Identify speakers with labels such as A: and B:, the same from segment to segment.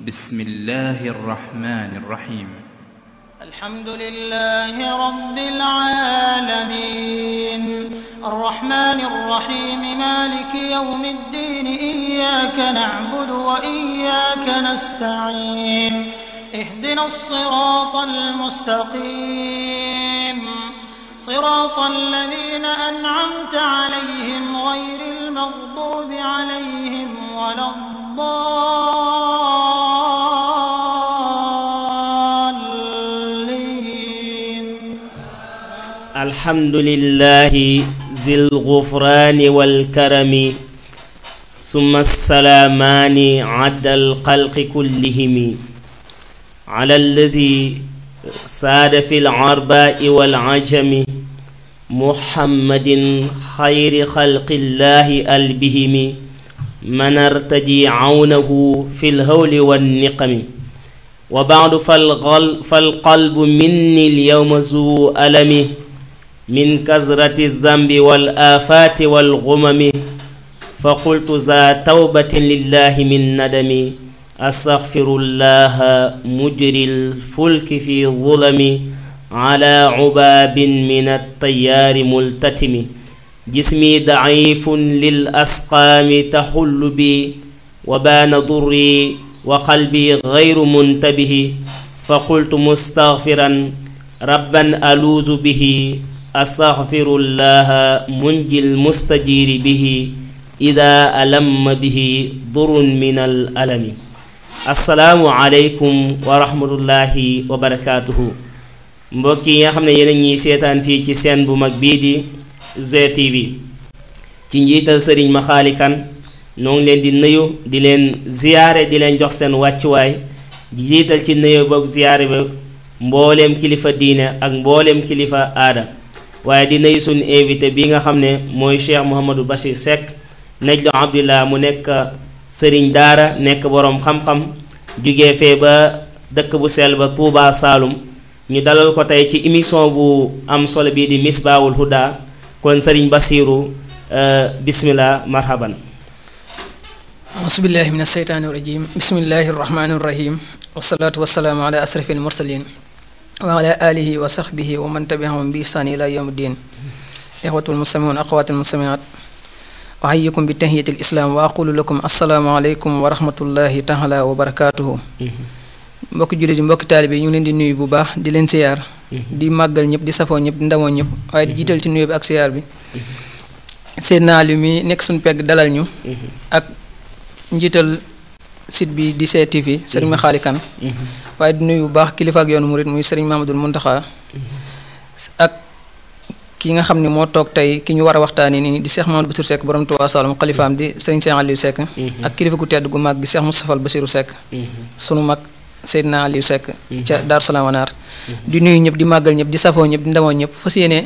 A: بسم الله الرحمن الرحيم
B: الحمد لله رب العالمين الرحمن الرحيم مالك يوم الدين إياك نعبد وإياك نستعين اهدنا الصراط المستقيم صراط الذين أنعمت عليهم غير المغضوب عليهم ولا الضالين.
C: الحمد لله ذي الغفران والكرم ثم السلامان عد الخلق كلهم على الذي ساد في العرباء والعجم محمد خير خلق الله البهم من ارتجي عونه في الهول والنقم وبعد فالقلب مني اليوم ذو ألم من كثرة الذنب والآفات والغمم فقلت ذا توبة لله من ندمي أستغفر الله مجري الفلك في ظلم على عباب من الطيار ملتتم جسمي ضعيف للأسقام تحل بي وبان ضري وقلبي غير منتبه فقلت مستغفرا ربا ألوذ به أستغفر الله منجي المستجير به إذا ألم به ضر من الألم السلام عليكم ورحمة الله وبركاته mbokk yi nga xam ne yéen a ñuy seetaan fii ci seen bu mag bii di GTV ci njiital sëriñ Maxaali Kan noo ngi leen di nuyu di leen ziyaare di leen jox seen wàccuwaay di jiital ci nuyu boog ziyaare ba mbooleem kilifa diine ak mbooleem kilifa aada waaye di nuyu suñu invité bi nga xam ne mooy Cheikh Mouhamadou Bachir Seck Najlu Abdillah mu nekk sëriñ daara nekk boroom xam-xam jugee fee ba dëkk bu sell ba Touba Saloum ñu dalal ko tey ci émission bu am solo bii di Misbahul Huda kon sëriñ Basiru bismillah marhaban
D: auzubillahi min asheytaani irajim bismillahi irrahmani irrahim wasalaatu wasalaamu ala asrafi almursalin wa ala alihi wa sahbihi wa man tabiahum bi ihsaan ila yawmi ddin ixwatul muslimin axawatul muslimat uhayyikum bi tahiyatil islam wa aqulu lakum assalaamu aleykum wa rahmatullahi taala wa barakatuhu mbokki jullit yi mbokki taalibe yi ñu ngi leen di nuyu bu baax di leen siyaar di màggal ñëpp di safoo ñëpp di ndamoo ñëpp waaye di jiital ci nuyu bi ak siyaar bi Seydina Aliou mi nekk suñu pegg dalal ñu ak njiital site bi di GTV sëriñ Maxaali Kan waaye di nuyu bu baax kilifa ak yoonu murit muy sëriñ Mamadul Muntaxa ak ki nga xam ne moo toog tey ki ñu war a waxtaani nii di Cheikh Mamadou Bassirou Seck borom Touba Saloum xalifaam di sëriñ Cheikh Aliou Seck ak kilifa gu tedd gu mag gi Cheikh Moustapha Bassirou Seck sunu mag Seydina Aliou Seck ca Dar Salaam Wanaar di nuyu ñëpp di màggal ñëpp di safoo ñëpp di ndamoo ñëpp fas yéene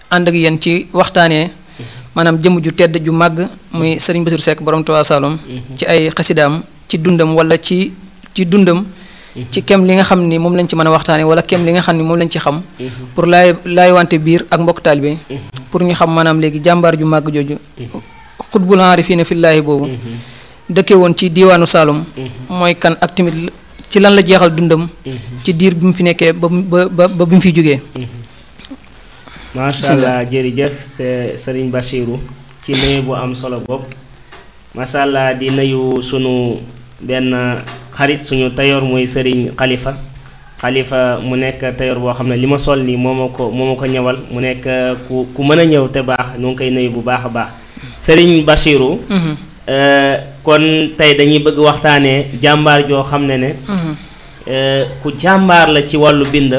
D: ànd ak yéen ci waxtaanee maanaam jëmm ju tedd ju màgg muy sëriñ Bassirou Seck borom Touba Saloum ci ay xasidaam ci dundam wala ci dundam ci kem li nga xam ni moom lañ ci mën a waxtaanee wala kem li nga xam ni moom lañ ci xam pour laay wante biir ak mbokk taalibe pour ñu xam maanaam léegi jàmbaar ju màgg jooju xutbul aarifiina fillaahi boobu dëkke woon ci diiwaanu Saloum mooy kan ak tamit ci lan la jeexal dundam ci diir bi mu fi nekkee ba bi mu fi jógee
C: macha allah jërëjëf sëriñ Bachiru ci nuyu bu am solo bopp macha allah di nuyu sunu benn xarit suñu tayoor muy sëriñ xalifa mu nekk tayoor boo xam ne li ma sol nii moo ma ko ñëwal mu nekk ku mën a ñëw te baax ñu ngi koy nuyu bu baax a baax sëriñ Bachiru kon tey dañuy bëgg waxtaanee jàmbaar joo xam ne ku jàmbaar la ci wàllu bind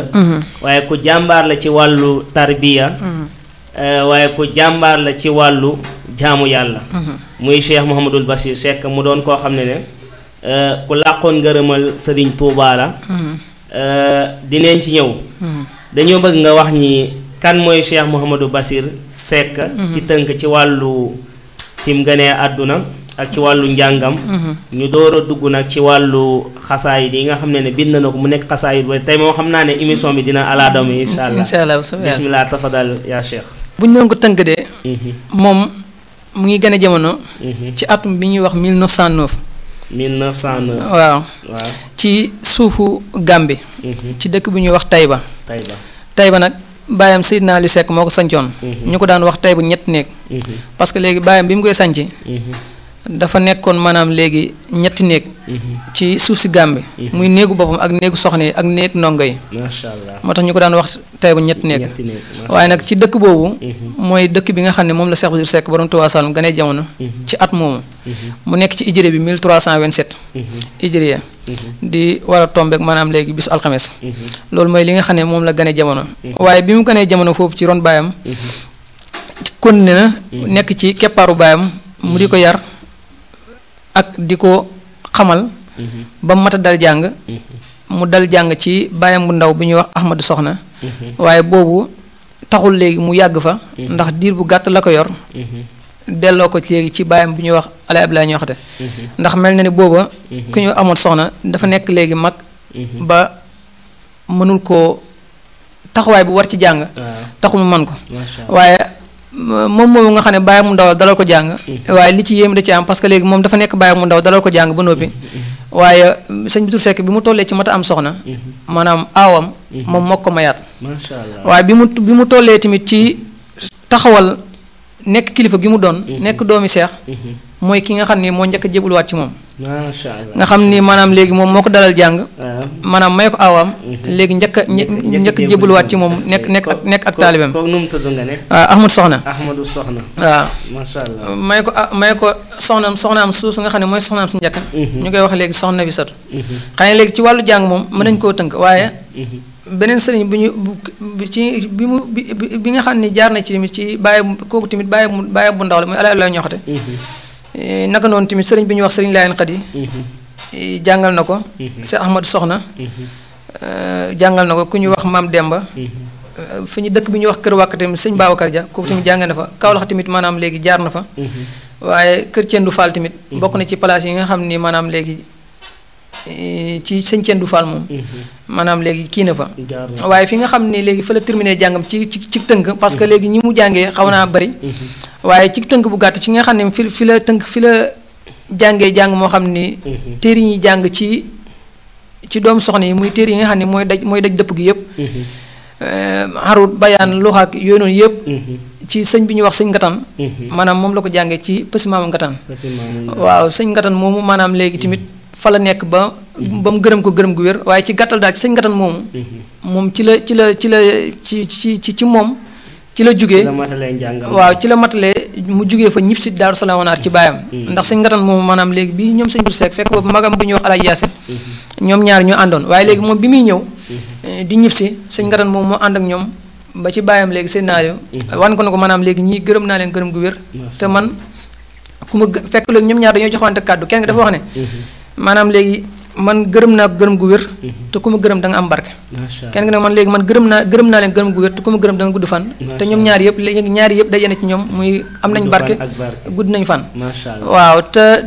C: waaye ku jàmbaar la ci wàllu tarbiya waaye ku jàmbaar la ci wàllu jaamu yàlla muy Cheikh Mouhamadul Bachir Seck mu doon koo xam ne ku làqoon ngërëmal Sëriñ Tuubaa la dineen ci ñëw dañoo bëgg nga wax ñi kan mooy Cheikh Mouhamadou Bachir Seck ci tënk ci wàllu fi mu gënee àdduna ak ci wàllu njàngam ñu door a dugg nag ci wàllu xasaayid yi nga xam ne bind na ko mu nekk xasaayid ba tey moom xam naa ne émission bi dina ala doom insha allah bismillah tafadal yaa cheikh
D: bu ñu doon ko tënk de moom mu ngi gën a jamono ci atum bi ñuy wax 1909
C: 1909
D: waaw
C: waaw
D: ci suufu Gàmbi ci dëkk bu ñuy wax Tayba nag baayam Seydina Ali Seck moo ko sancoon ñu ko daan wax Tayba ñetti néeg parce que léegi baayam bi mu koy sanc dafa nekkoon maanaam léegi ñetti néeg ci suuf si Gàmbi muy néegu boppam ak néegu soxna yi ak néeg ndongo yi
C: macha allah
D: moo tax ñu ko daan wax Tayba ñetti néeg waaye nag ci dëkk boobu mooy dëkk bi nga xam ne moom la Cheikh Bachir Seck borom Touba Saloum ganee jamono ci at moomu mu nekk ci ijri bi 1327 ijriya di war a tombeek maanaam léegi bisu alxames loolu mooy li nga xam ne moom la ganee jamono waaye bi mu ganee jamono foofu ci ron baayam continué na nekk ci keppaaru baayam mu di ko yar ak di ko xamal ba mu mat a dal jàng mu dal jàng ci baayam bu ndaw bi ñuy wax Ahmadu Soxna waaye boobu taxul léegi mu yàgg fa ndax diir bu gàtt la ko yor delloo ko léegi ci baayam bu ñuy wax Alaay Ablaay ñoo xate ndax mel na ni booba ku ñu amoon soxna dafa nekk léegi mag ba mënul koo taxawaay bu war ci jàng taxul mu man ko waaye moom moomu nga xam ne baayam mu ndaw dalal ko jàng waaye li ci yéem da ci am parce que léegi moom dafa nekk baayam mu ndaw dalal ko jàng ba noppi waaye sëñ Bachir Seck bi mu tollee ci mata am soxna maanaam aawam moom moo ko mayaat
C: macha allah
D: waaye bi mu tollee tamit ci taxawal nekk kilifa gi mu doon nekk doomi seex mooy ki nga xam ni moo njëkk a jébbaluwaat ci moom
C: macha allah
D: nga xam ni maanaam léegi moom moo ko dalal jàng maanaam may ko aawaam léegi njëkk a jébbaluwaat ci moom nekk ak taalibeem
C: kooku nu mu tudd nga ne
D: waaw Ahmadu Soxna waaw
C: macha allah
D: may ko soxnaam suus nga xam ne mooy soxnaam si njëkk ñu koy wax léegi soxna bi satu xëy na léegi ci wàllu jàng moom mën nañ koo tënk waaye beneen sëriñ bi nga xam ne jaar na ci tamit ci bàyyi kooku tamit bàyyi bu ndaw la muy Alaay Ablaay ñoxate naka noonu tamit sëriñ bi ñuy wax sëriñ Laayeen Xadi jàngal na ko Seex Ahmadu Soxna jàngal na ko ku ñuy wax Maam Demba fi ñu dëkk bi ñuy wax Kër Wàkk tamit sëñ Babacar Dia kooku tamit jàngal na fa Kawlax tamit maanaam léegi jaar na fa waaye Kër Cendu Fall tamit bokk na ci place yi nga xam ni maanaam léegi ci sëñ Cendu Fall moom maanaam léegi kii na fa waaye fi nga xam ne léegi fa la terminé jàngam ci tënk parce que léegi ñi mu jàngee xaw naa bari waaye ci tënk bu gàtt ci nga xam ne fi la jàngee jàng moo xam ni téere yi jàng ci doomu soxna yi muy téere yi nga xam ne mooy daj dëpp gi yëpp arut bayaan luxaak yooyu noonu yëpp ci sëñ bi ñuy wax sëñ Ngatan maanaam moom la ko jàngee ci pësi maamu Ngatan waaw sëñ Ngatan moomu maanaam léegi tamit fa la nekk ba mu gërëm ko gërëm gu wér waaye ci gàttal daal ci sëñ Ngatan moomu moom ci moom ci la jugee waaw ci la matalee mu jugee fa ñib si Daaru Salaam wanaar ci baayam ndax sëñ Ngatan moomu maanaam léegi bi ñoom sëñ Bachir Seck fekk boobu magam bu ñuy wax Alaaji Yaasin ñoom ñaar ñoo àndoon waaye léegi moom bi muy ñëw di ñib si sëñ Ngatan moom moo ànd ak ñoom ba ci baayam léegi seen naayo wan ko ne ko maanaam léegi ñii gërëm naa leen gërëm gu wér te man ku ma fekk léegi ñoom ñaar dañoo joxante kàddu kenn dafa wax ne maanaam léegi man gërëm naa ko gërëm gu wér te ku ma gërëm da nga am barke kenn gi nag man léegi man gërëm naa leen gërëm gu wér te ku ma gërëm da nga gudd fan te ñoom ñaari yëpp day yéene ci ñoom muy am nañ barke gudd nañ fan waaw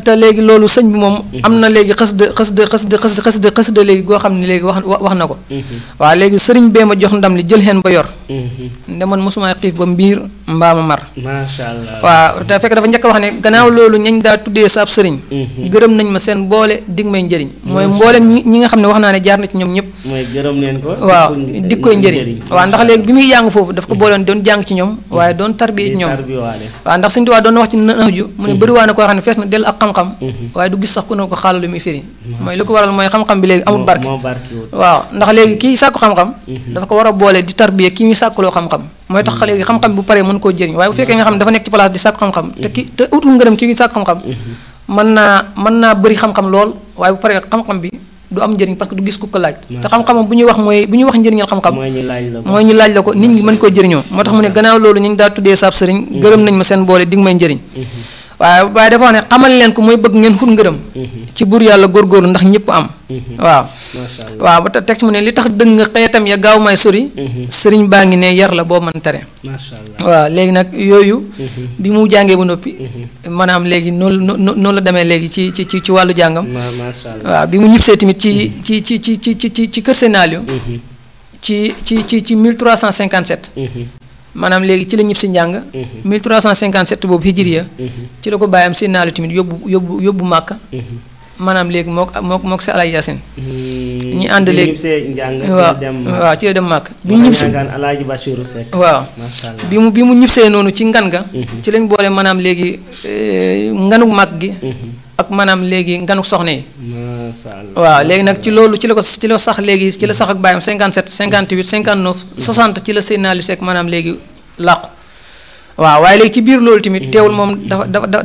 D: te léegi loolu sëñ bi moom am na léegi xasida léegi goo xam ne léegi wax na ko waaw léegi sëriñ bee ma jox ndam li jël xeen ba yor nde man mosuma xiif ba mbiir mbaa ma mar waaw te fekk dafa njëkk wax ne gannaaw loolu ñañ daa tuddee saab sëriñ gërëm nañ ma seen boole dig may njëriñ mooy mboolem ñi nga xam ne wax naa ne jaar na ci ñoom ñëpp
C: gërëm leen ko
D: waaw di koy njëriñ waaw ndax léegi bi muy jàng foofu daf ko booleen doon jàng ci ñoom waaye doon tarbiye ci ñoom waaw ndax Sëñ Tuubaa doon na wax ci naaju mu ne bëriwaa na koo xam ne fees na dell ak xam-xam waaye du gis sax ku ne ko xaalalu muy firi mooy li ko waral mooy xam-xam bi léegi amul barke waaw ndax léegi kii sàkku xam-xam dafa ko war a boole di tarbiye kii muy sàkkuloo xam-xam mooy tax léegi xam-xam bu paree mën koo jëriñ waaye bu fekkee nga xam ne dafa nekk ci place di sàkku xam-xam te utul ngërëm kii sàkku xam-xam mën naa bëri xam-xam lool waaye bu paree xam-xam bi du am njëriñ parce que du gis ku ko laaj te xam-xamam bu ñuy wax njëriñal xam-xam mooy ñu laaj la ko nit ñi mën koo jëriñoo moo tax mu ne gannaaw loolu ñu daa tuddee saab sëriñ gërëm nañ ma seen boole dig may njëriñ waaye dafa wax ne xamal leen ko mooy bëgg ngeen xut ngërëm ci buur yàlla góorgóorlu ndax ñëpp am waaw ba teg ci mu ne li tax dëgg nga xeetam ya gaaw may sori sëriñ baa ngi ne yar la boo mën tere waaw léegi nag yooyu bi mu jàngee ba noppi maanaam léegi noonu la demee léegi ci wàllu jàngam waaw bi mu ñibbisee tamit ci kër Sénalio ci 1357 maanaam léegi ci la ñib si njàng 1357 boobu hijriya ci la ko bàyyam Sénalio tamit yóbbu Màkka maanaam léegi mook si Alaaji Yaasin ñu ànd léegi waaw ci la dem màkk bi ñu ñibbisee
C: Alaaji Bachiru Seck
D: waaw bi mu ñibbisee noonu ci ngan ga ci lañ boole maanaam léegi nganuk màkk gi ak maanaam léegi nganuk soxna yi waaw léegi nag ci loolu ci la sax léegi ci la sax ak bàyyam 57 58 59 60 ci la Seydina Ali Seck maanaam léegi làqu waaw waaye léegi ci biir loolu tamit teewul moom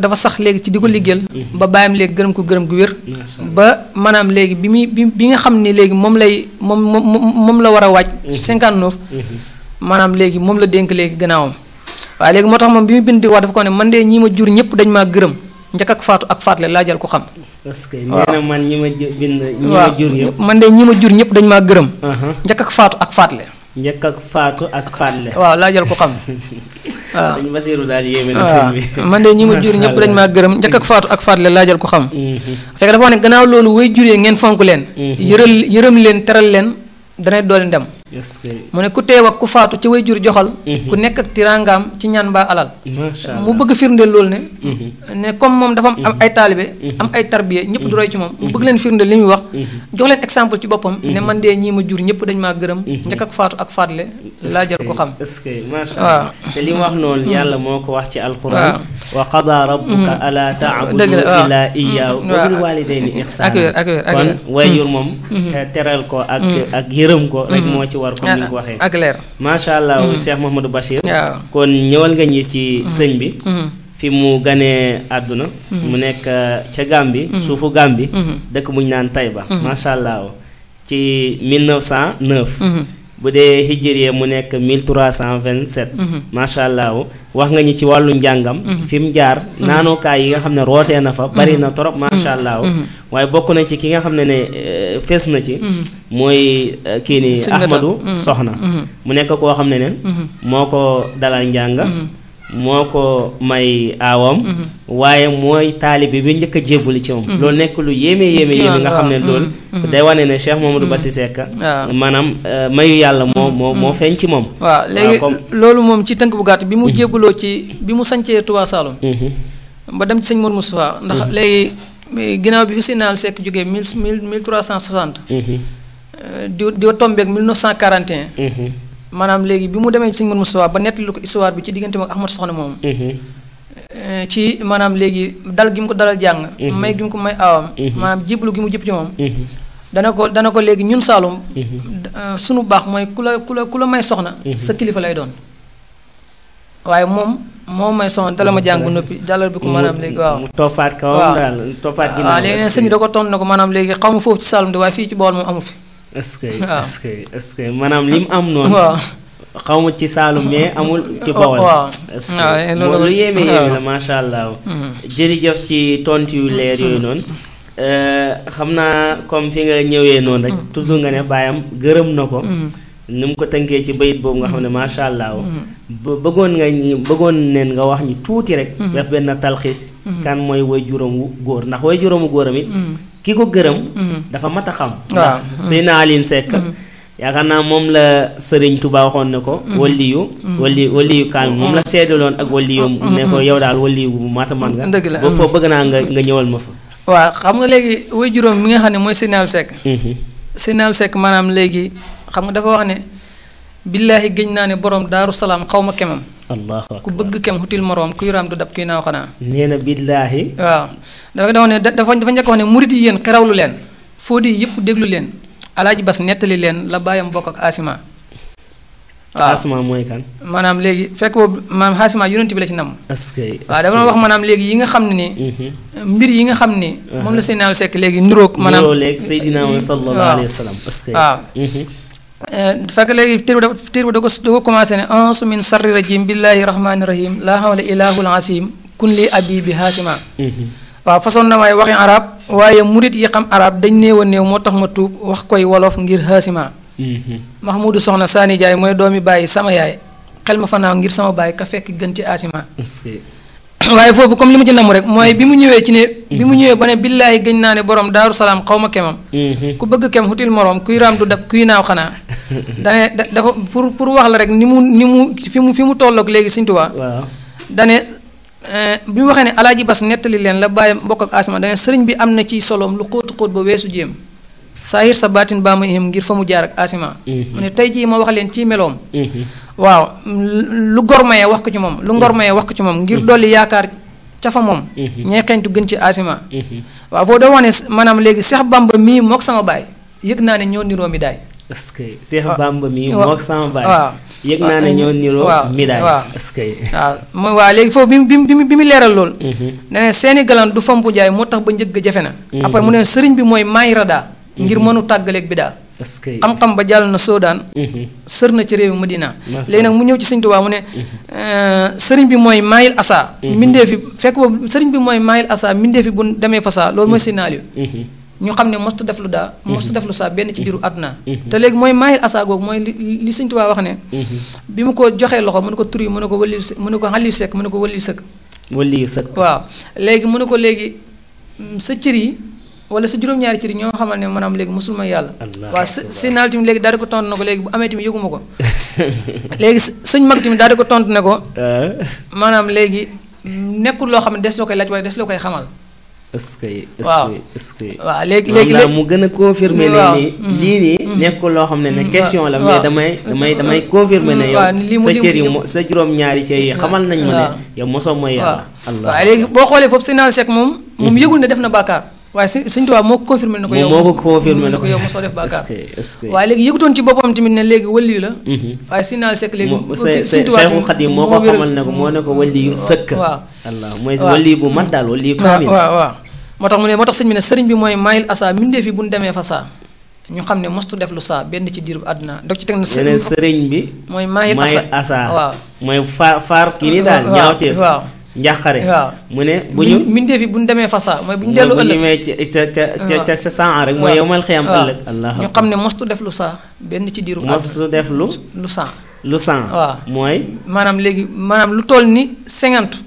D: dafa sax léegi ci di ko liggéeyal ba bàyyam léegi gërëm ko gërëm gu wér ba maanaam léegi bi nga xam ni léegi moom la war a wàcc 59 maanaam léegi moom la dénk léegi gannaawam waaye léegi moo tax moom bi mu bind di wax dafa ko ne man de ñi ma jur ñëpp dañ maa gërëm njëkk ak faatu ak faatle laajal ko xam
C: parce que nee na man ñi ma jur ñëpp
D: man de ñi ma jur ñëpp dañ maa gërëm njëkk ak faatu ak faatle
C: njëkk ak faatu ak faatle
D: waaw laajal ko xam waaw
C: sëñ Basiru daal yéeme na sëñ bi
D: man de ñi ma jur ñëpp dañ maa gërëm njëkk ak faatu ak faatle laajal ko xam fekk dafa wax ne gannaaw loolu way juree ngeen fonk leen yërëm leen teral leen danay doole ndem mu ne ku teew ak ku faatu ci way jur joxal ku nekk ak tiraangaam ci ñaan mbaa alal mu bëgg firndeel loolu ne comme moom dafa am ay taalibe am ay tarbiye ñëpp du roy ci moom mu bëgg leen firndeel li muy wax jox leen exemple ci boppam ne man de ñii ma jur ñëpp dañ maa gërëm njëkk ak faatu ak faatle laa jar ko xam
C: waaw te li mu wax noonu yàlla moo ko wax ci alquran wa qadaa rabbuka alaa ta'budu illaa iyyaahu wa bil waalidayni ihsaana kon waajur moom teral ko ak yërëm ko rek moo ci war comme ni nga ko waxee
D: ak leer
C: macha allah Cheikh Mouhamadou Bachir kon ñëwal nga ñi ci sëñ bi fi mu ganee àdduna mu nekk ca Gàmbi suufu Gàmbi dëkk bu ñu naan Tayba macha allah ci 1909 bu dee hijriye mu nekk 1327 macha allah wax nga ñi ci wàllu njàngam fi mu jaar naanookaay yi nga xam ne rootee na fa bari na trop macha allah waaye bokk na ci ki nga xam ne fees na ci mooy kii ni Ahmadou Soxna mu nekk koo xam ne moo ko dalal njàng moo ko may aawam waaye mooy taalibe bi njëkk a jébbali ci moom loolu nekk lu yéeme nga xam ne loolu day wane ne Cheikh Mouhamadou Bachir Seck maanaam mayu yàlla moo feeñ ci moom
D: waaw léegi loolu moom ci tënk bu gàtt bi mu jébbaloo ci bi mu sancee Touba Saloum ba dem ci sëñ Mor Moustapha ndax léegi ginnaaw bi fi Seydina Ali Seck jógee 1360 di tombeek 1941 maanaam léegi bi mu demee ci sëñ Mor Moustapha ba nettali ko histoire bi ci diggante ak Ahmad Soxna moom ci maanaam léegi dal gi mu ko dalal jàng may gi mu ko may aawam maanaam jébbalu gi mu jëpp ci moom dana ko léegi ñun Saalum sunu baax mooy ku la may soxna sa kilifa lay doon waaye moom may soxna dala ma jàng bu noppi dalal bi ko maanaam léegi waaw
C: mu toppaat kawam daal toppaat ginnaaw
D: waaw léegi neen sëñ bi da ko tontu na ko maanaam léegi xaw ma foofu ci Saalum de waaye fii ci Bawol moom amu fi
C: est-ce que maanaam li mu am noonu xaw ma ci Saalum mais amul ci Bawol est-ce que lu yéeme la macha allah jërëjëf ci tontu yu leer yooyu noonu xam naa comme fi nga ñëwee noonu rek tudd nga ne baayam gërëm na ko ni mu ko tënkee ci bayit boobu nga xam ne macha allah bëggoon neen nga wax ñi tuuti rek def benn talxiis kan mooy waajuram wu góor ndax waajuram wu góoram it ki ko gërëm dafa mat a xam ndax Seydina Ali Seck yaakaar naa moom la Sëriñ Tuubaa waxoon ne ko waliyu kaamil moom la seedaloon ak waliyu ne ko yow daal waliyu bu mata man nga ba foofu bëgg naa nga ñëwal ma fa
D: waaw xam nga léegi waajuram mi nga xam ne mooy Seydina Ali Seck Seydina Ali Seck maanaam léegi xam nga dafa wax ne billaahi gëñ naa ne borom Daaru Salaam xaw ma kemam
C: allahu akbar
D: ku bëgg kem xutil moroom kuy raam du dab kuy naaw xanaa
C: nee na billaahi
D: waaw dafa njëkk wax ne murit yi yéen xerawlu leen foo di yëpp déglu leen Alaaji Bas nettali leen la bàyyam bokk ak Asima waaw
C: Asima mooy kan
D: maanaam léegi fekk boobu maanaam Asima yonent bi la ci nam waaw dafa wax maanaam léegi yi nga xam ne ni mbir yi nga xam ni moom la Seydina Ali Seck léegi niroog maanaam
C: léegi Seydina sallallahu alayhi wa sallam
D: waaw fekk léegi téer bi da ko commencé ne ansu min sarri rajim billahi rahmani rahim laa hawla ilahul asim kun li abi bi Asima waaw façon na may waxi arab waaye murit yi xam arab dañ néew a néew moo tax ma tuub wax koy wolof ngir Asima Mahmoudou Soxna Saani Jaay mooy doomi bàyyi sama yaay xel ma fanaaw ngir sama bàyyi ka fekk gën ci Asima waaye foofu comme li ma ci namm rek mooy bi mu ñëwee ba ne billaahi gëñ naa ne borom Daaru Salaam xaw ma kemam ku bëgg kem xutil moroom kuy raam du dab kuy naaw xanaa dane dafa pour wax la rek ni mu fi mu tolloog léegi Sëñ Tuubaa dane bi mu waxee ne alaaji bas nettali leen la bàyyam bokk ak asima dane sëriñ bi am na ci soloom lu xóot ba weesu jéem saahir sa baatin baa ma ihim ngir fa mu jaar ak asima mu ne tey jii ma wax leen ci meloom waaw lu gor mayee wax ko ci moom lu ngor mayee wax ko ci moom ngir dolli yaakaar ca fa moom ñee xeeñtu gën ci asima waaw foofu da wax ne maanaam léegi Seex Bamba mii mook sama baay yëg naa ne ñoo niroo mi daay
C: est-ce que Seex Bamba mii mook sama baay
D: waaw
C: yëg naa ne ñoo niroo mi daay
D: waaw
C: est-ce que
D: waaw léegi foofu bi mu leeral lool ne seeni galan du fampu jaay moo tax ba njëgg jafe na après mu ne sëriñ bi mooy maay radaa ngir mënu tàggaleeg bidaa
C: est-ce que
D: xam-xam ba jàll na soodaan sër na ci réew Madina léegi nag mu ñëw ci Sëriñ Tuubaa mu ne sëriñ bi mooy maayil asa mbindee fi fekk boobu sëriñ bi mooy maayil asa mbindee fi bu demee fasaa loolu mooy sénaal ñu xam ne mostu def lu daa mostu def lu saa benn ci diiru àdduna te léegi mooy maayil asa googu mooy li Sëriñ Tuubaa wax ne bi mu ko joxee loxo mu ne ko tur yi mu ne ko wëlli mu ne ko xalli sekk mu ne ko wëlli sëkk waaw léegi mu ne ko léegi sa cër yi wala sa juróom-ñaari cër yi ñoo xamal ne maanaam léegi musulma yàlla waaw si naal tamit léegi daal di ko tontu na ko léegi bu amee tamit yëguma ko léegi sëñ mag tamit daal di ko tontu ne ko maanaam léegi nekkul loo xam ne des loo koy laaj waaye des loo koy xamal
C: est-ce que
D: waaw
C: est-ce que
D: waaw léegi
C: mu gën a confirmer ne ni lii nii nekkul loo xam ne question la mais damay confirmer ne yow sa cër yi sa juróom-ñaari cër yi xamal nañ ma ne yow mosoo mooy yàlla
D: waaw léegi boo xoolee foofu si naal sekk moom yëgul ne def na bàkkaar waaye Sëriñ Tuubaa moo ko confirmé ne ko yow yow mosoo def bàkkaar waaye léegi yëgutoon ci boppam tamit ne léegi wëlli la waaye si naal sekk léegi Sëriñ Tuubaa
C: Seexul Xadiim moo ko xamal ne ko moo ne ko wëlli yu sëkk
D: waaw
C: Allah mooy wëlli bu mat daal wëlli yu kaamil
D: waaw moo tax sëñ bi ne sëriñ bi mooy maayil asa mindee fi bu ñu demee fa saa ñu xam ne mostu def lu saa benn ci diiru àdduna dog ci teg na
C: sëriñ bi
D: mooy maayil asa waaw
C: mooy faar kii nii daal ñaawteef
D: waaw
C: njàqare
D: waaw
C: mu ne bu ñu
D: mindee fi bu ñu demee fasaa mooy bu ñu dellu ëllëg
C: ca saa rek mooy yow mal xiyam ëllëg
D: ñu xam ne mostu def lu saa benn ci diiru
C: mostu def lu
D: saa
C: waaw mooy
D: maanaam léegi maanaam lu toll ni 50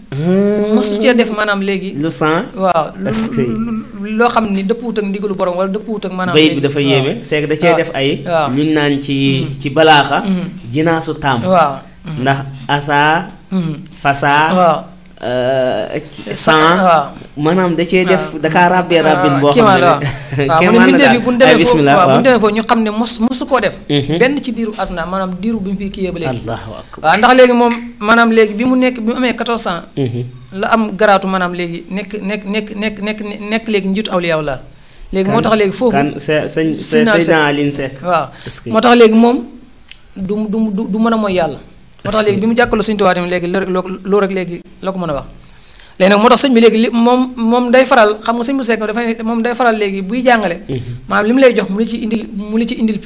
D: mostu cee def maanaam léegi
C: lu sang
D: waaw loo xam ni dëpp wut ak ndigalu borom wala dëpp wut ak maanaam
C: bayit bi dafa yéeme c'est que da cee def ay luñ naan ci balaaxa jinaasu taam
D: waaw
C: ndax asa fasaa
D: waaw
C: sans maanaam da cee def dakaa ràbbee ràbbin boo xam ne
D: kéemaan la daal ay bismillah waaw bu ñu demee foofu ñu xam ne mosu koo def benn ci diiru àdduna maanaam diiru bi mu fi kiyee ba léegi
C: allahu akbar
D: waaw ndax léegi moom maanaam léegi bi mu amee 14 ans la am garaatu maanaam léegi nekk léegi njiitu awliyaa la léegi moo tax léegi foofu
C: kan Seydina Aline Seck
D: waaw moo tax léegi moom du mën a mooy yàlla moo tax léegi bi mu jàkkaloo Sëriñ Tuubaa tamit léegi loolu rek léegi la ko mën a wax léegi nag moo tax sëñ bi léegi li moom day faral xam nga sëñ bu Seck dafay moom day faral léegi buy jàngale maanaam li mu lay jox mu la ci indil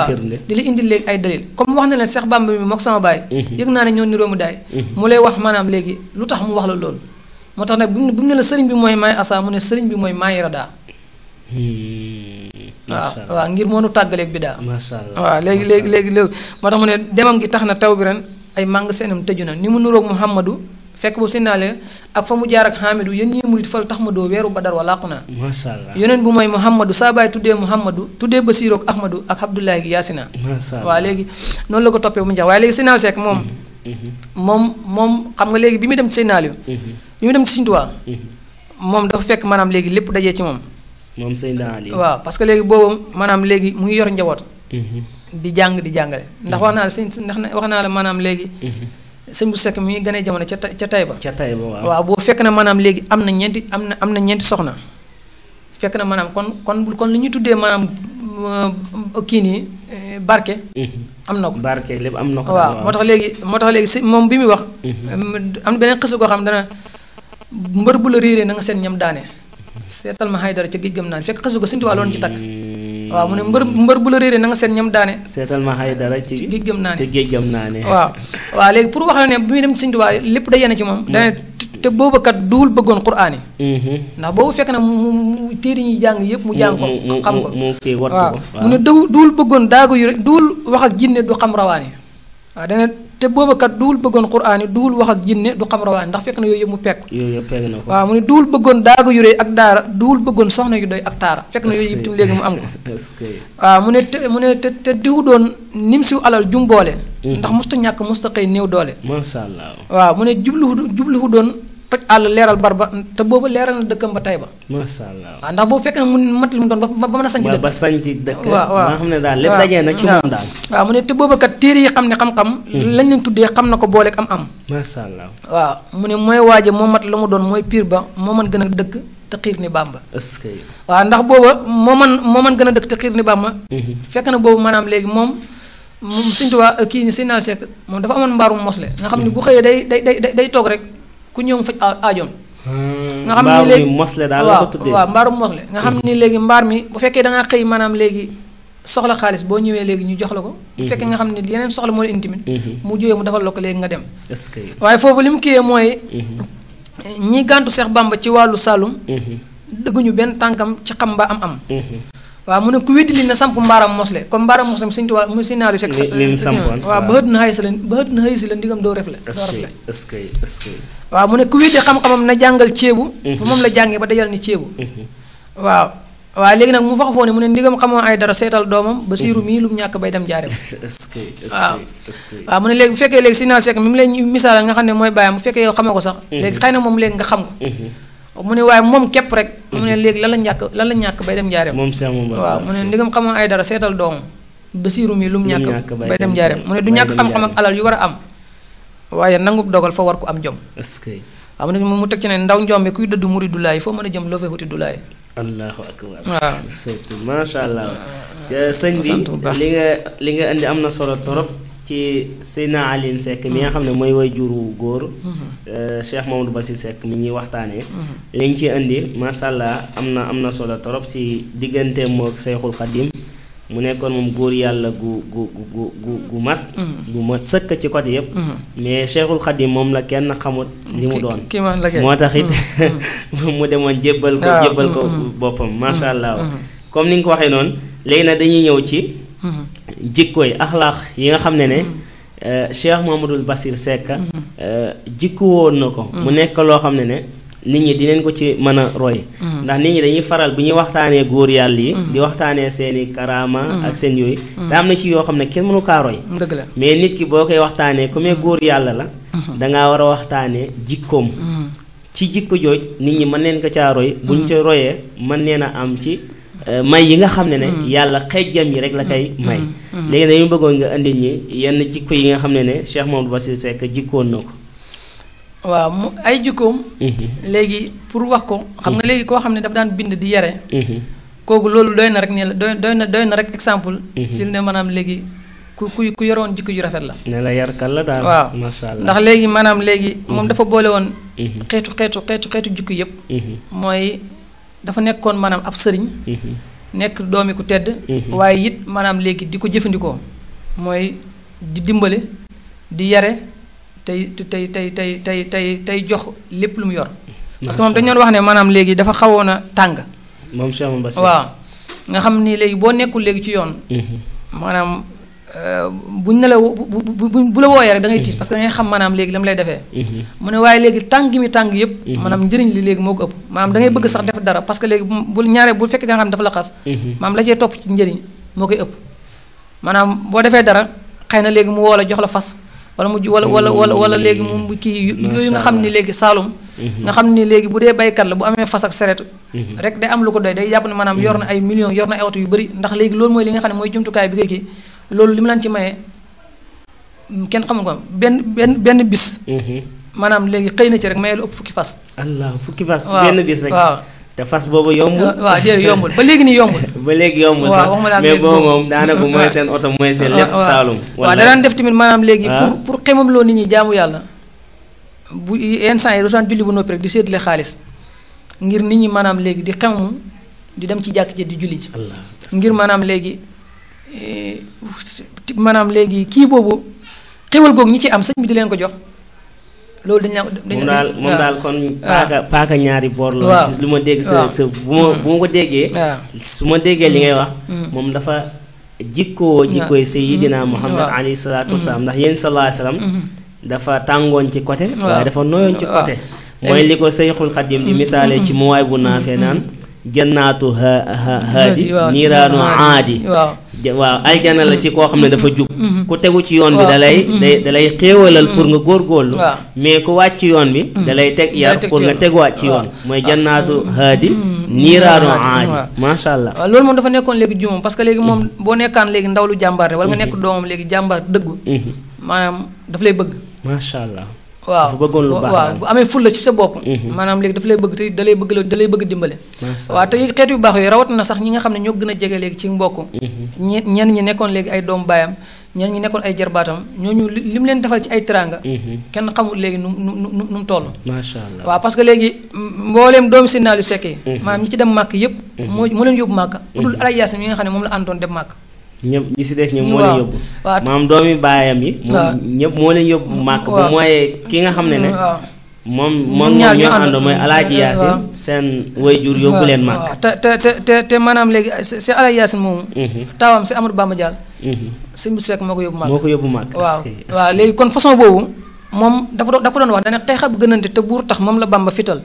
D: firnde di la indil léegi ay dalil comme wax na leen Seex Bàmba mi mook sama baay yëg naa ne ñoo niroo mu daay mu lay wax maanaam léegi lu tax mu wax la loolu moo tax nag bu mu ne la sëriñ bi mooy maay asa mu ne sëriñ bi mooy maay radaa waaw ngir mënu tàggaleeg bi daa waaw léegi moo tax mu ne demam gi tax na taw bi ren ay màng seenam tëju na ni mu nuroog Muhammadu fekk bu sinnaale ak fa mu jaar ak Hamidou yéen ñii murit fal tax ma doo weeru Badar wa làqu naa yeneen bu mooy Muhammadu saa baay tuddee Muhammadu tuddee Basiiroog Ahmadu ak Abdoulaye gi Yaasina waaw léegi noonu la ko toppee bu mu jax waaye léegi sinnaal Seck moom xam nga léegi bi muy dem ci sinnaal yu bi muy dem ci Sëriñ Tuubaa moom dafa fekk maanaam léegi lépp dajee ci moom waaw parce que léegi boobu maanaam léegi mu ngi yor njaboot di jàng di jàngale ndax wax naa la maanaam léegi sëñ bu Seck mi ngi gënee jamono ca Tayba waaw boo fekk na maanaam léegi am na ñeenti soxna fekk na maanaam kon li ñuy tuddee maanaam kii nii barke am na ko
C: barke lépp am na ko
D: waaw moo tax léegi si moom bi muy wax am na beneen xësu koo xam dana mbër bu la réeree na nga seen ñam daane seetal ma Haydara ca géej gam naan fekk xësu ko Sëriñ Tuubaa loon ci takk waaw mu ne mbër bu la réeree na nga seen ñam daane
C: seetal ma Haydara ci
D: géej gam naane
C: waaw
D: léegi pour wax la ne bi muy dem ci Sëriñ Tuubaa lépp da yene ci moom dane te boobu kat duul bëggoon Qur'aan yi ndax boobu fekk na mu téere ñuy jàng yëpp mu jàng ko xam ko waaw mu ne duul bëggoon daagu yu rek duul wax ak jinne du xam rawaan yi waaw dane te booba kat duwul bëggoon quraan yi duwul wax ak jinne du xam rawaan ndax fekk na yooyu yëpp mu pekk
C: na ko.
D: waaw mu ne duwul bëggoon daaga yu rëy ak daara duwul bëggoon soxna yu doy ak taara fekk na yooyu yëpp tam léegi mu am ko waaw mu ne te diw doon nim siw alal jum boole ndax musta ñàkk musta xëy néew doole
C: masha Allah
D: waaw mu ne jubluhu doon toj àll leeral barba te boobu leeral na dëkkam ba tay ba
C: masha Allah
D: waaw ndax boobu fekk na mu mat li mu doon ba mën a sanc dëkk
C: ba sanc dëkk
D: waaw
C: nga xam ne daal lépp dajee na ci moom daal
D: waaw mu ne te boobu kat téere yi xam ne xam-xam lañ leen tuddee xam na ko booleeg am
C: masha Allah
D: waaw mu ne mooy waaje moo mat la mu doon mooy piir ba moo mën gën a dëkk te xiir ni Bàmba waaw ndax booba moo man gën a dëkk te xiir ni Bàmba fekk na boobu maanaam léegi moom Sëñ Tuubaa kii ni Sëñ Naal Sekk moom dafa amoon mbaarum mosle nga xam ne bu xëyee day toog rek ku ñëw mu faj aajoom nga xam ni léegi
C: mosle daal la ko tuddee
D: waaw mbaarum mosle nga xam ni léegi mbaar mi bu fekkee da ngaa xëy maanaam léegi soxla xaalis boo ñëwee léegi ñu jox la ko bu fekkee nga xam ne yeneen soxla moo la indi tamit mu jógee mu defal la ko léegi nga dem waaye foofu li mu kiyee mooy ñi gàntu Seex Bàmba ci wàllu Saalum dëgguñu benn tànkam ci xam mbaa am waaw mu ne ku weddi li na samp mbaaram mosle comme mbaaram mosle Sëñ Tuubaa mu Sëñ Naal Sekk waaw ba xëdd na xëy si la ndigam doo refle waaw mu ne ku weddi xam-xamam na jàngal ceebu fu moom la jàngee ba dajal ni ceebu waaw léegi nag mu faxa foo ne mu ne ndigam xamoo ay dara seetal doomam ba siiru mii lu mu ñàkk bay dem jaareem waaw mu ne léegi bu fekkee léegi Sëñ Naal Sekk mi mu lay misaal nga xam ne mooy bàyyam bu fekkee yow xamoo ko sax léegi xëy na moom léegi nga xam ko mu ne waaye moom képp rek mu ne léegi lan la ñàkk bay dem jaareem waaw mu ne ndigam xamoo ay dara seetal doomam ba siiru mii lu mu ñàkk bay dem jaareem mu ne du ñàkk xam-xam ak alal yu war a am waaye nangub dogal fa war ko am jom waaw mu ne mu teg ci ne ndaw njombe kuy dëddu muridu laay foo mën a jëm loo fay wuti du laay
C: allahu akbar waaw surtout masha Allah sëñ bi li nga indi am na solo torop ci Seydina Alioune Seck mi nga xam ne mooy way juru góor Cheikh Mamadou Bassir Seck mi ñuy waxtaanee li nga ci indi masha Allah am na solo torop si digganteem mook Cheikhul Khadim mu nekkoon moom góor yàlla gu mat sëkk ci côté yëpp mais Cheikhul Khadim moom la kenn xamut li mu doon moo tax it mu demoon jébbal ko boppam masha Allah comme ni nga ko waxee noonu léegi nag dañuy ñëw ci jikkooy axlaax yi nga xam ne Cheikh Mamadou Bassir Seck jikko woon na ko mu nekk loo xam ne nit ñi dinañ ko ci mën a roy ndax nit ñi dañuy faral bu ñuy waxtaanee góor yàlla yi di waxtaanee seeni karaama ak seen yooyu te am na ci yoo xam ne kenn mënu kaa roy mais nit ki boo koy waxtaanee ku mee góor yàlla la dangaa war a waxtaanee jikkoom ci jikko jooj nit ñi mën neen ko caa roy buñ ca royee mën neen a am ci may yi nga xam ne yàlla xejjam yi rek la koy may léegi dañu bëggoon nga indi ñi yenn jikko yi nga xam ne Cheikh Mamadou Bassir Seck jikkoon na ko
D: waaw mu ay jikkoom léegi pour wax ko xam nga léegi koo xam ne dafa daan bind di yare kooku loolu doy na rek ne la doy na rek exemple ci ne maanaam léegi ku yoroon jikko ju rafet la
C: ne la yarkal la daal
D: waaw
C: masha Allah
D: ndax léegi maanaam léegi moom dafa boole woon xeetu jikko yëpp mooy dafa nekkoon maanaam ab sëriñ nekk doomi ku tedd waaye it maanaam léegi di ko jëfandikoo mooy di dimbale di yare tey jox lépp lu mu yor parce que moom dañu doon wax ne maanaam léegi dafa xawoon a tàng
C: moom Cheikh Mamadou Bassir
D: waaw nga xam ni léegi boo nekkul léegi ci yoon maanaam buñ ne la bu la wooyee rek da ngay tiis parce que da ngay xam maanaam léegi la mu lay defee mu ne waaye léegi tàng gi mi tàng yëpp maanaam njëriñ li léegi moo ko ëpp maanaam da ngay bëgg sax def dara parce que léegi bu fekkee nga xam ne dafa la xas maanaam la cee topp ci njëriñ moo koy ëpp maanaam boo defee dara xëy na léegi mu woo la jox la fas wala mu wala léegi mu kii yooyu nga xam ni léegi Saalum nga xam ni léegi bu dee baykat la bu amee fas ak seret rek day am lu ko doy day jàpp ne maanaam yor na ay millions yor na ay oto yu bëri ndax léegi loolu mooy li nga xam ne mooy jumtukaay bi koy kii loolu li mu laan ci mayee kenn xamul ko benn bis maanaam léegi xëy na ci rek mayee lu ëpp fukki fas
C: fukki fas benn bis rek
D: waaw
C: te fas boobu yombul
D: waaw déedéet yombul ba léegi nii yombul
C: ba léegi yombul sax mais boobu moom daanaka mooy seen oto mooy seen lépp Saalum
D: waaw da daan def tamit maanaam léegi pour xemam loo nit ñi jaamu yàlla bu yenn saa yi dootaan julli bu noppi rek di séddale xaalis ngir nit ñi maanaam léegi di xemam di dem ci jàkk ji di julli ji ngir maanaam léegi kii boobu xéwal googu ñi ci am sëñ bi di leen ko jox loolu
C: moom daal kon paaka ñaari boor la lu ma dégg sa bu ma ko déggee su ma déggee li ngay wax moom dafa jikkooy Sayyidina Muhammad alayhi salaatu wasalaam ndax yéen sallallahu alayhi wasallam dafa tàngoon ci côté waaye dafa nooyoon ci côté mooy li ko Seyxul Xadim di misaale ci muwaay bu naafee naan jannaatu haadi niiraanu aadi waaw aljana la ci koo xam ne dafa jub ku tegu ci yoon bi dalay xéewalal pour nga góorgóorlu mais ku wàcc yoon bi dalay teg yar pour nga teguwaat ci yoon mooy jannaatu haadi niiraanu aadi masha Allah
D: waaw loolu moom dafa nekkoon léegi jumam parce que léegi moom boo nekkaan léegi ndaw lu jàmbaar wala nga nekk doomam léegi jàmbaar dëggu maanaam daf lay bëgg masha Allah waaw
C: dafa bëggoon lu baax
D: waaw bu amee fulla ci sa bopp maanaam léegi daf lay bëgg te da lay bëgg dimbale waaw te xeetu yu baax yooyu rawat na sax ñi nga xam ne ñoo gën a jege léegi ci mbokk ñenn ñi nekkoon léegi ay doom baayam ñenn ñi nekkoon ay jarbaatam ñooñu li mu leen defal ci ay teraanga kenn xamul léegi nu mu toll
C: masha Allah
D: waaw parce que léegi mbooleem doomu si naalu sekk yi maanaam ñi ci dem màkk yëpp moo leen yóbbu màkk ku dul Alaaji Yaasin yi nga xam ne moom la àndoon dem màkk
C: ñëpp ñi si des ñoom moo leen yóbbu maam doomi baayam yi moom ñëpp moo leen yóbbu màkk bu mooy ki nga xam ne moom ñoo ànd mooy Alaaji Yaasin seen waajur yóbbu leen màkk
D: te maanaam léegi si Alaaji Yaasin moomu taawam si Amadou Bamba Diall sëñ bu Seck moo ko yóbbu màkk waaw léegi kon façon boobu moom dafa doon wax dane xeexab gënante te buur tax moom la Bamba fital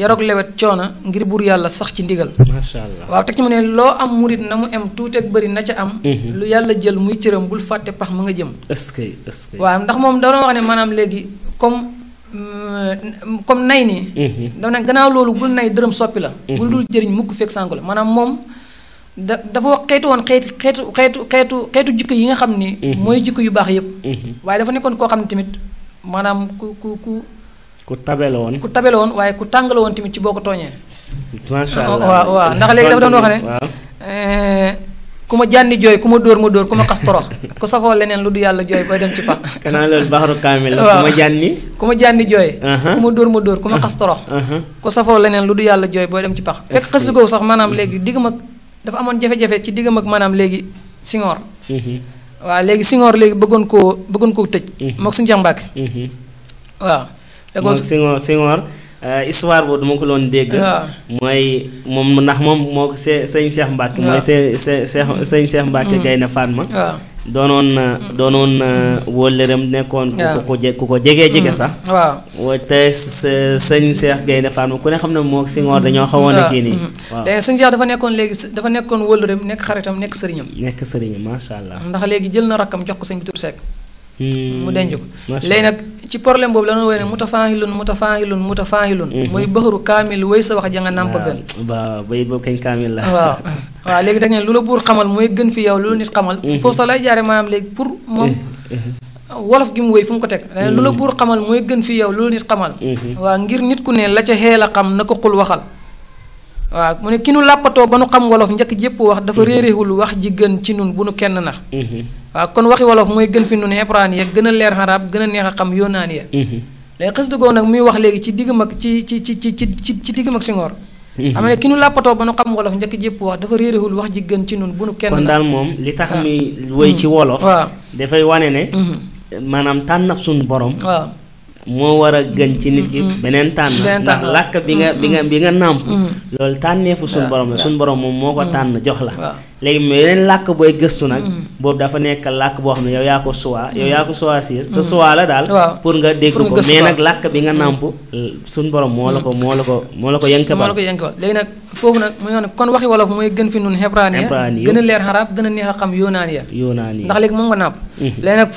D: yaroog lewet coona ngir buur yàlla sax ci ndigal
C: masha Allah
D: waaw teg ci mu ne loo am murit na mu am tuuteeg bëri na ca am lu yàlla jël muy cëram bul fàtte pax mu nga jëm
C: est-ce que
D: waaw ndax moom da doon wax ne maanaam léegi comme nay nii daf ne gannaaw loolu bul nay dërëm soppi la bul dul jëriñ mukk fekk sànku la maanaam moom dafa xeetu woon xeetu jikko yi nga xam ni mooy jikko yu baax yëpp waaye dafa nekkoon koo xam ne tamit maanaam ku tabe la woon waaye ku tàng la woon tamit ci boo ko tooñee
C: masha Allah
D: waaw ndax léegi dafa doon wax ne ku ma jànni jooy ku ma dóor ku ma xas torox ku safoo leneen lu du yàlla jooy booy dem ci pax
C: kanaa loolu baxaru kaamil la ku ma jànni jooy
D: ku ma dóor ku ma xas torox ku safoo leneen lu du yàlla jooy booy dem ci pax fekk xas googu sax maanaam léegi diggam ak dafa amoon jafe-jafe ci diggam ak maanaam léegi Senghor waaw léegi Senghor léegi bëggoon koo tëj mook si Njax Mbàkke waaw
C: mook Senghor histoire boobu dama ko doon dégg mooy moom ndax moom moo sëñ Cheikh Mbacke mooy sëñ Cheikh Mbacke Gaynde Fatma doonoon wóllëram nekkoon ku ko jege sax waaw te sëñ Cheikh Gaynde Fatma ku ne xam ne moo Senghor dañoo xawoon a kii nii waaw
D: léegi sëñ Cheikh dafa nekkoon wóllëram nekk xaritam nekk sëriñam
C: masha Allah ndax
D: léegi jël na rakkam jox ko sëñ Bitur Seck mu denc ko léegi nag ci problème boobu la ñu woy ne mutafaahilun mooy baxaru kaamil wéy sa wax ja nga nàmpa gën
C: waaw bayit boobu kañ kaamil la
D: waaw léegi dañ ne lu la buur xamal mooy gën fi yow lu la nit xamal foofu sax lay jaare maanaam léegi pour moom wolof gi mu wéy fu mu ko teg lu la buur xamal mooy gën fi yow lu la nit xamal waaw ngir nit ku ne la ca xeel a xam na ko xul waxal waaw mu ne ki nu làppatoo ba nu xam wolof njëkk jépp wax dafa réeréewul wax ji gën ci nun bu nu kenn nax waaw kon waxi wolof mooy gën fi nun xebraan ya gën a leer xaraab gën a neex a xam yoonaan ya léegi xës dëggoo nag muy wax léegi ci diggam ak ci diggam ak Senghor xam ne ki nu làppatoo ba nu xam wolof njëkk jépp wax dafa réeréewul wax ji gën ci nun bu nu kenn nax
C: kon daal moom li tax mi woy ci wolof dafay wane ne maanaam tànnaf suñu borom moo war a gën ci nit ki beneen tànn ndax làkk bi nga nàmp loolu tànneefu suñu borom la suñu borom moom moo ko tànn jox la léegi mais yeneen làkk booy gëstu nag boobu dafa nekk làkk boo xam ne yow yaa ko choisir sa choix la daal pour nga dégg ko mais nag làkk bi nga nàmp suñu borom moo la ko yënkabal
D: léegi nag foofu nag mu yoon kon waxi wolof mooy gën fi nun xebraan ya gën a leer xaraab gën a neex a xam yoonaan ya ndax léegi moom nga nàmp léegi nag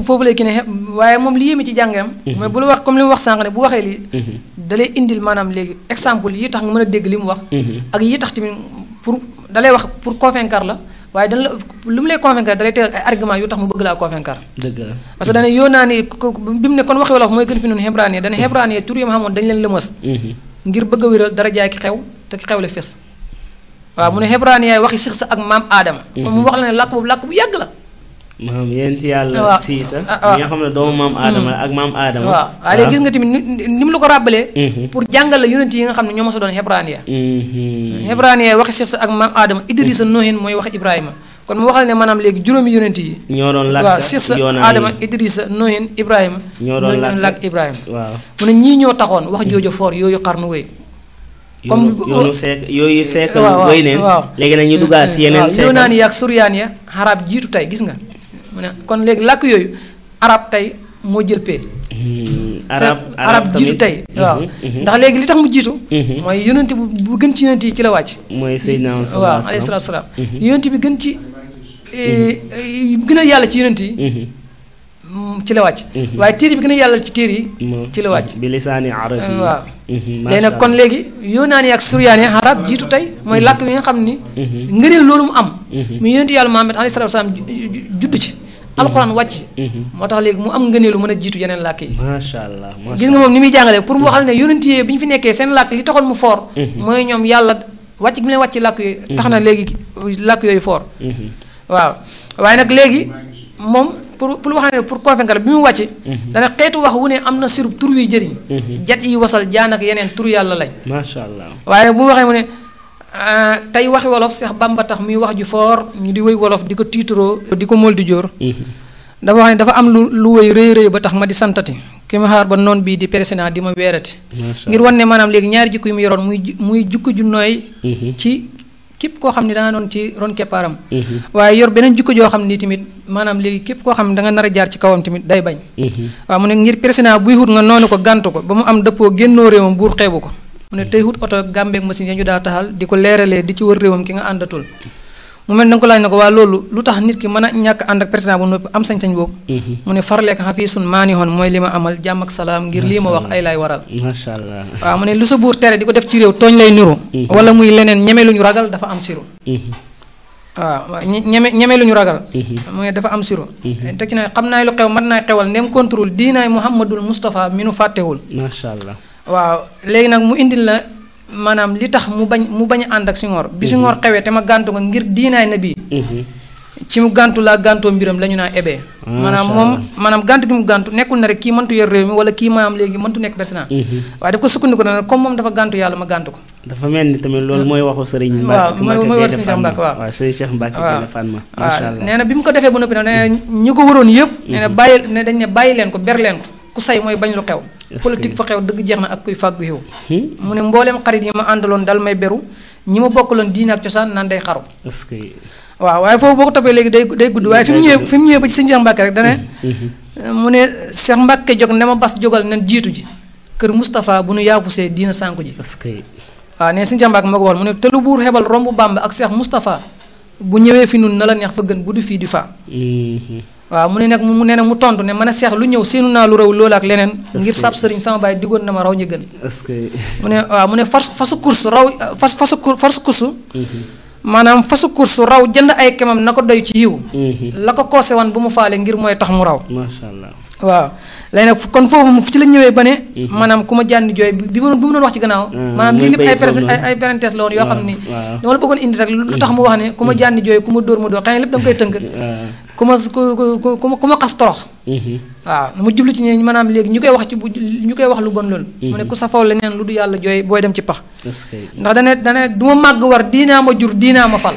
D: foofu léegi ne waaye moom li yéeme ci jàngam mooy bu la wax comme li mu wax sànq ne bu waxee lii dalay indil maanaam léegi exemple yi tax nga mën a dégg li mu wax ak yi tax tamit pour dalay wax pour convaincre la waaye dañ la lu mu lay convaincre dalay tegal ay argument yu tax mu bëgg laa convaincre dëgg la parce que dana yoonaan yi bi mu ne kon waxi wolof mooy gën fi nun xebraan ya dana xebraan ya tur yi ma xamoon dañ leen lëmas ngir bëgg a wéral dara jaay ki xew te ki xew la fes waaw mu ne xebraan yaay waxi six sa ak maam aadama kon mu wax la ne làkk bu yàgg la
C: maam yéen ci yàlla siisa ñi nga xam ne doomu maam aadama la ak maam aadama
D: waaw waaye léegi gis nga tamit ni mu la ko ràbbalee pour jàngal la yonent yi nga xam ne ñoo ma sa doon xebraan ya xebraan yaay waxi six sa ak maam aadama Idrissa Noohin mooy wax Ibrahima kon mu waxal ne maanaam léegi juróomi yonent yi
C: ñoo doon làkk
D: waaw six sa aadama Idrissa Noohin Ibrahima
C: ñoo doon làkk
D: Ibrahima
C: waaw
D: mu ne ñii ñoo taxoon wax joojo foor yooyu xarnu wéy comme
C: yoonu seek yooyu seekal
D: waaw
C: wéy neen léegi nag ñu duggaat si yeneen seekal
D: yunaan yi ak suryaan ya arab jiitu tey gis nga mu ne kon léegi làkk yooyu arab tey moo jël pee arab jiitu tey waaw ndax léegi li tax mu jiitu mooy yonent bu gën ci yonent yi ci la wàcc
C: mooy Seydina
D: waaw alayhi salaatu salaam yonent bi gën ci gën a yàlla ci yonent yi ci la wàcc waaye téere bi gën a yàlla ci téere yi ci la wàcc
C: bi lisaani arabi
D: waaw léegi nag kon léegi yónaan yi ak suryaan yi arab jiitu tey mooy làkk bi nga xam ni ngëneel loolu mu am mu yonent yàlla Muhammad alayhi salaatu salaam judd ci alxuraan wàcc moo tax léegi mu am ngëneelu mën a jiitu yeneen làkk yi
C: macha allah
D: gis nga moom ni muy jàngalee pour mu waxal ne yonent yi bi ñu fi nekkee seen làkk li taxoon mu foor mooy ñoom yàlla wàcc bi leen wàcc làkk yooyu tax na léegi làkk yooyu foor waaw waaye nag léegi moom pour wax ne pour convaincre bi mu wàcc dana xeetu wax wu ne am na sirub tur wi jëriñ jat yi wasal jaan ak yeneen tur yàlla lañ
C: macha allah
D: waaye nag bu mu waxee mu ne tey waxi wolof Seex Bàmba tax muy wax ju foor ñu di wéy wolof di ko tiitaroo di ko mool di jóor dafa wax ne dafa am lu wéy rëy rëy ba tax ma di santati ki ma xaar ba noon bii di président di ma weerati ngir wan ne maanaam léegi ñaari jikko yu mu yoroon muy jukko ju nooy ci képp koo xam ne da nga doon ci ron keppaaram waaye yor beneen jukko joo xam ne tamit maanaam léegi képp koo xam ne da nga nar a jaar ci kawam tamit day bañ waaw mu ne ngir président buy xut nga noonu ko gàntu ko ba mu am dëppoo génnoo réewam buur xeebu ko mu ne tey xut oto gàmbeeg machine ya ñu daa taxal di ko leeralee di ci wër réewam ki nga àndatul mu mel na nga ko laaj na ko waa loolu lu tax nit ki mën a ñàkk ànd ak président bu noppi am sañ-sañ boobu mu ne farleek xafiisun maa ni xoon mooy li ma amal jàmm ak salaam ngir lii ma wax ay laay waral
C: macha allah
D: waaw mu ne lu sa buur tere di ko def ci réew tooñ lay niru wala muy leneen ñeme lu ñu ragal dafa am siru waaw ñeme lu ñu ragal mu ne dafa am siru teg ci ne xam naa lu xew mën naa xewal ndem contrôle diinaay Muhammadul Mustafa mi nu fàttewul
C: macha allah
D: waaw léegi nag mu indil la maanaam li tax mu bañ a ànd ak Senghor bi Senghor xewee te ma gàntu ko ngir diinaay na bii ci mu gàntu laa gàntoo mbiram la ñu naa ebee maanaam gàntu gi mu gàntu nekkul na rek kii mëntu yor réew mi wala kii maanaam léegi mëntu nekk président waaye daf ko sukkandiku na comme moom dafa gàntu yàlla ma gàntu ko
C: dafa mel ni tamit loolu mooy waxu Serigne Mbacke
D: mooy war Serigne Cheikh Mbacke waaw
C: Serigne Cheikh Mbacke Gaïndé Fatma macha allah
D: nee na bi mu ko defee ba noppi nag nee na ñi ko waroon yëpp nee na dañ ne bàyyi leen ko ber leen ko ku say mooy bañ lu xew politique fa xew dëgg jeex na ak kuy fàggu yow mu ne mbooleem xarit yi ma àndaloon dal may beru ñi ma bokkaloon diine ak cosaan naan day xaru waaw waaye foofu boo ko toppee léegi day gudd waaye fi mu ñëwee ba ci sëñ Cheikh Mbacke rek dane mu ne Cheikh Mbacke jóg ne ma bas jógal nen jiitu ji kër Moustapha bu nu yaafusee diina sànku ji waaw ne sëñ Cheikh Mbacke moo ko wal mu ne te lu buur xebal romb Bamba ak Cheikh Moustapha bu ñëwee fi nun na la neex fa gën bu du fii di faa waaw mu ne nag mu nee na mu tontu ne man a seex lu ñëw seenu naa lu raw loolu ak leneen ngir sab sëriñ sama baay diggoon na ma raw ñu gën mu ne waaw mu ne fasu course raw fasu course maanaam fasu course raw jënd ay kemam na ko doy ci yiw la ko koose wan bu mu faale ngir mooy tax mu raw
C: macha allah
D: waaw léegi nag kon foofu ci la ñëwee ba ne maanaam ku ma jànni jooy bi mu doon wax ci gannaaw maanaam lii lépp ay parenthèse la woon yoo xam ni dama la bëggoon indi rek lu tax mu wax ne ku ma jànni jooy ku ma dóor ma dóor xëy na lépp da nga koy tënk ku ma xas torox waaw mu jublu ci ne maanaam léegi ñu koy wax lu bon loolu mu ne ku safoo leneen lu du yàlla jooy booy dem ci pax ndax dane du ma màgg war diinaa ma jur diinaa ma fal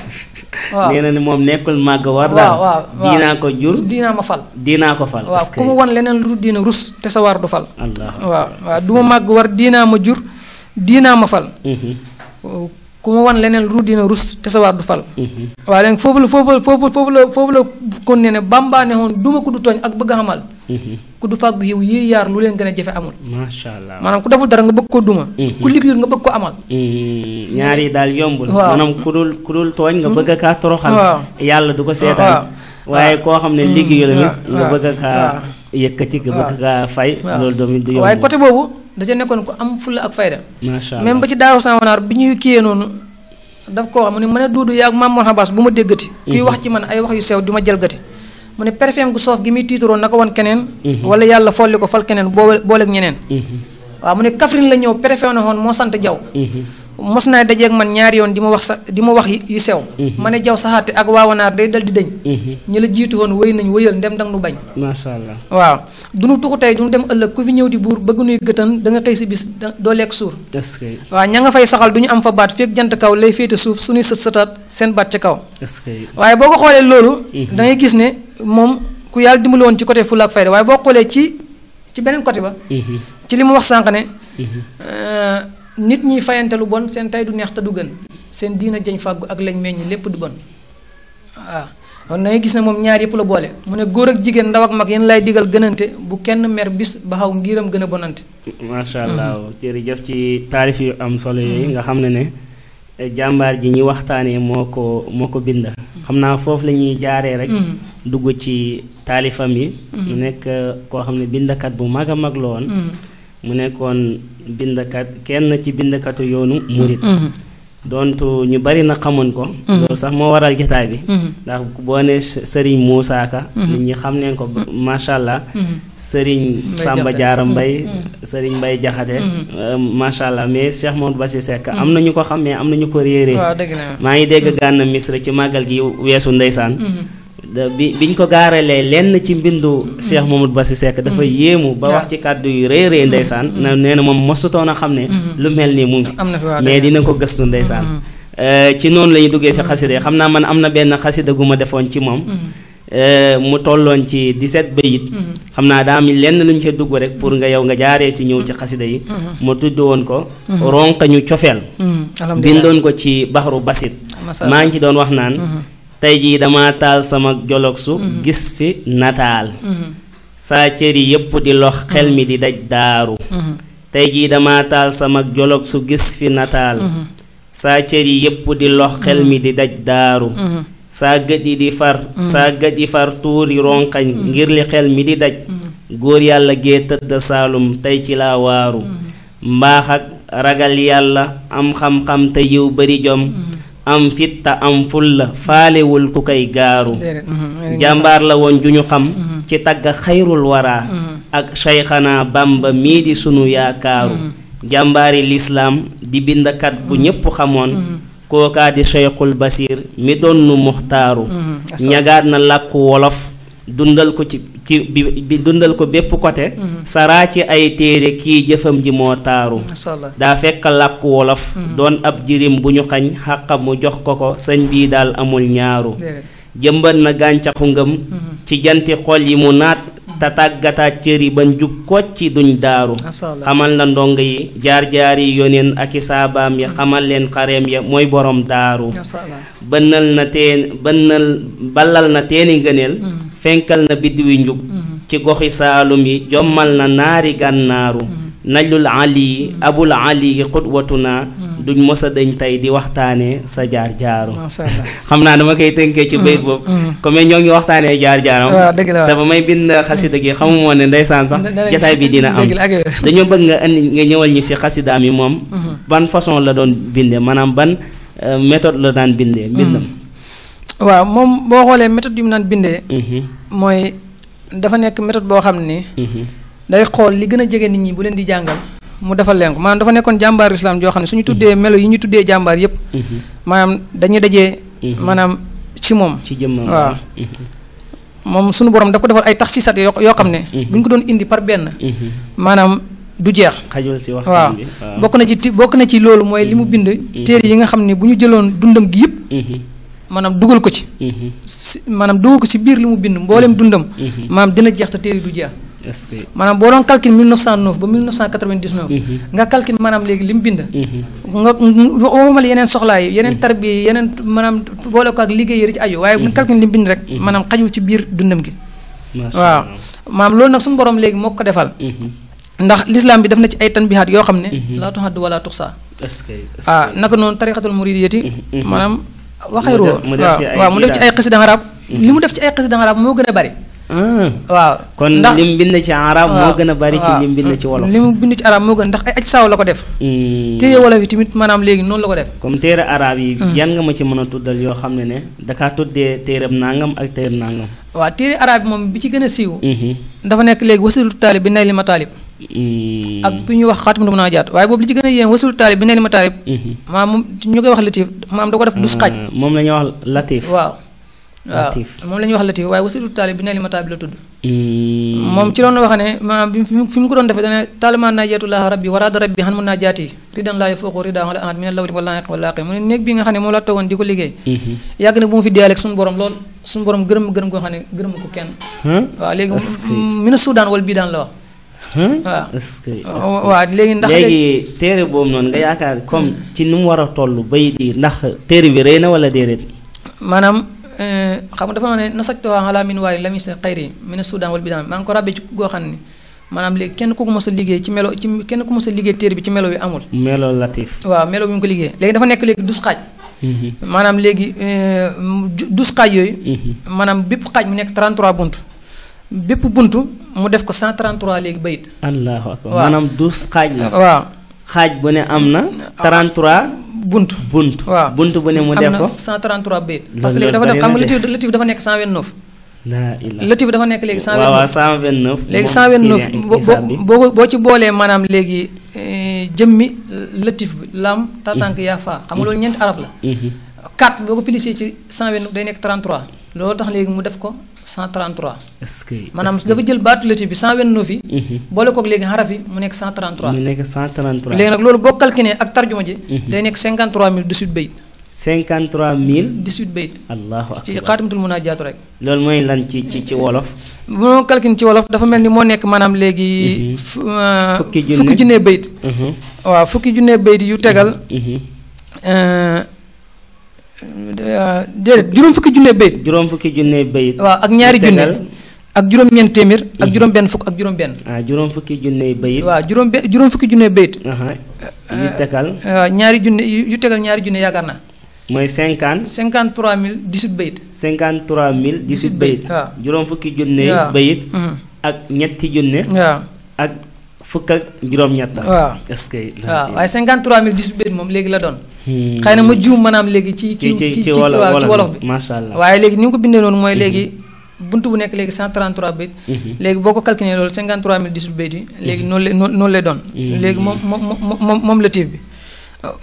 D: waaw
C: nee na ni moom nekkul màgg war daal
D: waaw
C: diinaa ko jur
D: diinaa ma fal
C: diinaa ko fal
D: waaw ku ma wan leneen lu du diina rus te sa war du fal waaw du ma màgg war diinaa ma jur diinaa ma fal ku ma wan leneen lu dina rus te sa waar du fal waaye léegi foofu la kon ne Bamba ne woon duma ku du tooñ ak bëgg a xamal ku du fàggu yiw yi yaar lu leen gën a jafe amul
C: macha allah
D: maanaam ku deful dara nga bëgg ko duma ku liggéeyul nga bëgg ko amal
C: ñaar yi daal yombul maanaam ku dul tooñ nga bëgg kaa toroxal yàlla du ko seetaan waaye koo xam ne liggéeyul nga bëgg kaa yëkkati nga bëgg kaa fay loolu tamit du yomb
D: waaye côté boobu da ca nekkoon ko am fulla ak fayda
C: macha allah
D: même ba ci daaru Samanaar bi ñuy kiyee noonu daf koo xam mu ne mën a duudu yaa maam Mor Xabaas bu ma déggati kuy wax ci man ay wax yu sew di ma jalgati mu ne perfeem gu soof gi muy tiitaroon na ko wan keneen wala yàlla folli ko fal keneen booleeg ñeneen waaw mu ne Kaffrine la ñëw préfet na woon moo sant Jaw mos naa dajeeg man ñaari yoon di ma wax yu sew ma ne Jaw saxaate ak waawanaar day dal di dëñ ñi la jiitu woon wéy nañ wéyal ndem dang nu bañ
C: macha allah
D: waaw du nu tuxu tey du nu dem ëllëg ku fi ñëw di buur bëgg nuy gëtan da nga xëy si bis doo lekk suur waaw ña nga fay saxal du ñu am fa baat fekk jant kaw lay féete suuf suñuy sët sëtaat seen baat ca kaw waaye boo ko xoolee loolu da ngay gis ne moom ku yàlla dimbali woon ci côté fulla ak fayda waaye boo xoolee ci beneen côté ba ci li mu wax sànq ne nit ñi fayante lu bon seen tay du neex te du gën seen diina jañ fàggu ak lañ meññ lépp du bon waaw kon na ngay gis ne moom ñaar yëpp la boole mu ne góor ak jigéen ndaw ak mag yéen lay digal gënante bu kenn mer bis ba xaw ngiram gën a bonante.
C: macha allah jërëjëf ci taarif yu am solo yooyu nga xam ne jàmbaar ji ñuy waxtaanee moo ko bind. xam naa foofu la ñuy jaaree rek. dugg ci taalifam yi. mu nekk koo xam ne bindkat bu mag a mag la woon. mu nekkoon bindkat kenn ci bindkatu yoonu murit. dontu ñu bari na xamoon ko. loolu sax moo waral jotaay bi. ndax boo ne Serigne Moussa Ka. nit ñi xam neen ko macha allah. Serigne Samba Diarra Mbaye Serigne Mbaye Jaxate macha allah mais Cheikh Mamadou Bassi Seck am na ñu ko xam mais am na ñu ko réeree. maa ngi dégg Gana Messere ci màggal gi weesu ndeysaan. biñ ko gaaralee lenn ci mbindu Cheikh Mamadou Bassi Seck dafa yéemu ba wax ci kàddu yu réeree ndeysaan nee na moom mosutoon a xam ne lu mel nii mu ngi mais dina ko gëstu ndeysaan ci noonu la ñuy duggee si xasida yi xam naa man am na benn xasida gu ma defoon ci moom mu tolloon ci 17 bayit xam naa daa am lenn lu ñu ca dugg rek pour nga yow nga jaaree ci ñëw ci xasida yi mu tudd woon ko ronkañu cofeel bindoon ko ci baxaru basit maa ngi ci doon wax naan tey jii dama taal sama jologsu gis fi nataal saa cëri yépp di lox xel mi di daj daaru tey jii dama taal sama jologsu gis fi nataal saa cëri yépp di lox xel mi di daj daaru saa gët yi far tuuri ronqañ ngir li xel mi di daj góor yàlla gee tëdd saalum tey ci laa waaru mbaax ak ragal yàlla am xam-xam te yiw bari jom am fitta am fulla faalewul ku koy gaaru jàmbaar la woon ju ñu xam ci tagg xayrul wara ak Cheikhana Bamba mii di sunu yaakaaru jàmbaari lislaam di bindkat bu ñépp xamoon kookaa di Cheikhul Basir mi doon nu muxtaaru ñagaat na làkku wolof dundal ko bi dundal ko bépp côté saraa ci ay téere kii jëfam ji moo taaru daa fekk làkku wolof doon ab jirim bu ñu xañ xàqam mu jox ko sëñ bii daal amul ñaaru jëmbat na gàncaxu ngëm ci janti xol yi mu naat te tàggataat cër yi bañ jub kocci duñ daaru xamal na ndong yi jaar-jaar yi yoneen ak i saabaam ya xamal leen xareem ya mooy borom daaru ballal na teeni ngëneel fenkal na biddiwi njub ci goxi saalum yi jommal na naari gànnaaru najlul ali abul ali xudwatuna duñ mosa dañ tey di waxtaanee sa jaar-jaaru xam naa dama koy tënkee ci bayit boobu comme ñoo ngi waxtaanee jaar-jaaram te ba may bind xasida gi xamu moo ne ndeysaan sax jataay bi dina am dañoo bëgg nga ñëwal ñi si xasidaam yi moom ban façon la doon bindee maanaam ban méthode la daan bindee mbindam
D: waaw moom boo xoolee méthode yu mu naan bindee mooy dafa nekk méthode boo xam ni day xool li gën a jege nit ñi bu leen di jàngal mu defal leen ko maanaam dafa nekkoon jàmbaaru islam joo xam ne suñu tuddee melo yi ñu tuddee jàmbaar yépp maanaam dañuy dajee maanaam ci moom
C: ci jëmmam
D: waaw moom suñu borom daf ko defal ay taxsiisat yoo xam ne bu ñu ko doon indi par benn maanaam du jeex
C: xajul si
D: waaw bokk na ci loolu mooy li mu bind téere yi nga xam ne bu ñu jëloon dundam gi yépp maanaam dugal ko ci maanaam dugal ko ci biir li mu bind mboolem dundam maanaam dina jeex te téere du jeex maanaam boo doon calcul 1909 ba 1999 nga calcul maanaam léegi li mu bind nga womal yeneen soxlaa yi yeneen tarbiya yi yeneen maanaam boole ko ak liggéey yi ci aju waaye nga calcul li mu bind rek maanaam xajul ci biir dundam gi waaw maanaam loolu nag suñu borom léegi moo ko defal ndax l'islam bi def na ci ay tanbihaat yoo xam ne laa tuxaddu wala tuxsa naka noonu tariqatul muridiyati maanaam waxeeroo waaw mu def ci ay xasida arab li mu def ci ay xasida arab moo gën a bari waaw
C: kon lim bind ci arab moo gën a bari ci lim bind ci wolof
D: li mu bind ci arab moo gën ndax ay aj saaw la ko def téere wolof yi tamit maanaam léegi noonu la ko def
C: comme téere arab yi yan nga ma ci mën a tuddal yoo xam ne dakaa tuddee téeram nangam ak téeram nangam
D: waaw téere arab yi moom bi ci gën a siiw dafa nekk léegi wasilu taalib bi nay li ma taalib ak bi ñuy wax xaatimu mën a jaat waaye boobu li ci gën a yéem wasilu taalib bi nay li ma taalib maam moom ñu koy wax latif maam da ko def dus xaaj
C: moom la ñuy wax latif
D: waaw moom la ñuy wax latif waaye wasilu taalib bi nay li ma taalib la tudd moom ci loolu wax ne maanaam bi fi mu ko doon defee dane taalimaa naa jeetullah rabbi waraada rabbi xan mun naa jaati ridan laa fooqu rida wala ahad min lawri wala wala mu ne néeg bi nga xam ne moom la tawoon di ko liggéey yàgg na bu mu fi deyaaleeg suñu borom lool suñu borom gërëm koo xam ne gërëm ko kenn waaw léegi mi na suudaan wala bii daan la wax waaw
C: est-ce que
D: waaw léegi ndax
C: léegi téere boobu noonu nga yaakaar comme ci nu mu war a toll bay di ndax téere bi rëy na wala déedéet.
D: maanaam xam nga dafa ne nasajtuhaa alaa minwaari lam yusri xayri mina suudaan wal bidaam maa ngi ko ràbbee ci goo xam ne maanaam léegi kenn ku ko mos a liggéey ci melo ci kenn ku mos a liggéey téere bi ci melo wi amul.
C: melo latif.
D: waaw melo bi mu ko liggéey léegi dafa nekk léegi 12 xaaj. maanaam léegi 12 xaaj yooyu. maanaam bépp xaaj mu nekk 33 buntu. bépp buntu mu def ko 133 léegi bayit.
C: allahu akbar
D: waaw
C: maanaam 12 xaaj la.
D: waaw
C: xaaj bu ne am na. 33 bunt.
D: waaw
C: bunt bu ne mu def ko
D: am na 133 bayit. parce que léegi dafa def xam nga latif dafa nekk 129. latif dafa nekk léegi 129
C: waaw 129.
D: léegi 129 boo ci boolee maanaam léegi jëmmi latif bi lam tatank yaa faa xam nga loolu ñeenti araf la. 4 boo ko plissé ci 129 day nekk 33 loolu tax léegi mu def ko 133.
C: est-ce que
D: maanaam dafa jël baatu latif bi 129 yi. boole koog léegi xaraf yi mu nekk 133.
C: mu nekk 133.
D: léegi nag loolu boo calculé ak tarjuma ji. day nekk 53018 bayit.
C: 53018
D: bayit.
C: allahu akbar
D: ci xaatimatul munaajaatu rek.
C: loolu mooy lan ci wolof.
D: bu ma calculé ci wolof dafa mel ni moo nekk maanaam léegi. fukki junne bayit. waaw fukki junne bayit yu tegal. déedéet juróom fukki junne bayit.
C: juróom fukki junne bayit.
D: waaw ak ñaari junne. ak juróom-ñeent téeméer. ak juróom-benn fukk ak juróom-benn.
C: juróom fukki junne bayit.
D: waaw juróom fukki junne bayit.
C: yu tegal.
D: waaw ñaari junne yu tegal ñaari junne yaakaar naa.
C: mooy
D: 53018 bayit.
C: 53018 bayit.
D: waaw
C: juróom fukki junne bayit. ak ñetti junne.
D: waaw
C: ak fukk ak juróom-ñett.
D: waaw
C: est-ce que.
D: waaw waaye 53018 bayit moom léegi la doon. xëy na ma juum maanaam léegi ci wolof bi.
C: macha allah
D: waaye léegi ni mu ko bindee noonu mooy léegi buntu bu nekk léegi 133 bayit. léegi boo ko calculé loolu 53018 bayit yi. léegi noonu lay doon. léegi moom latif bi.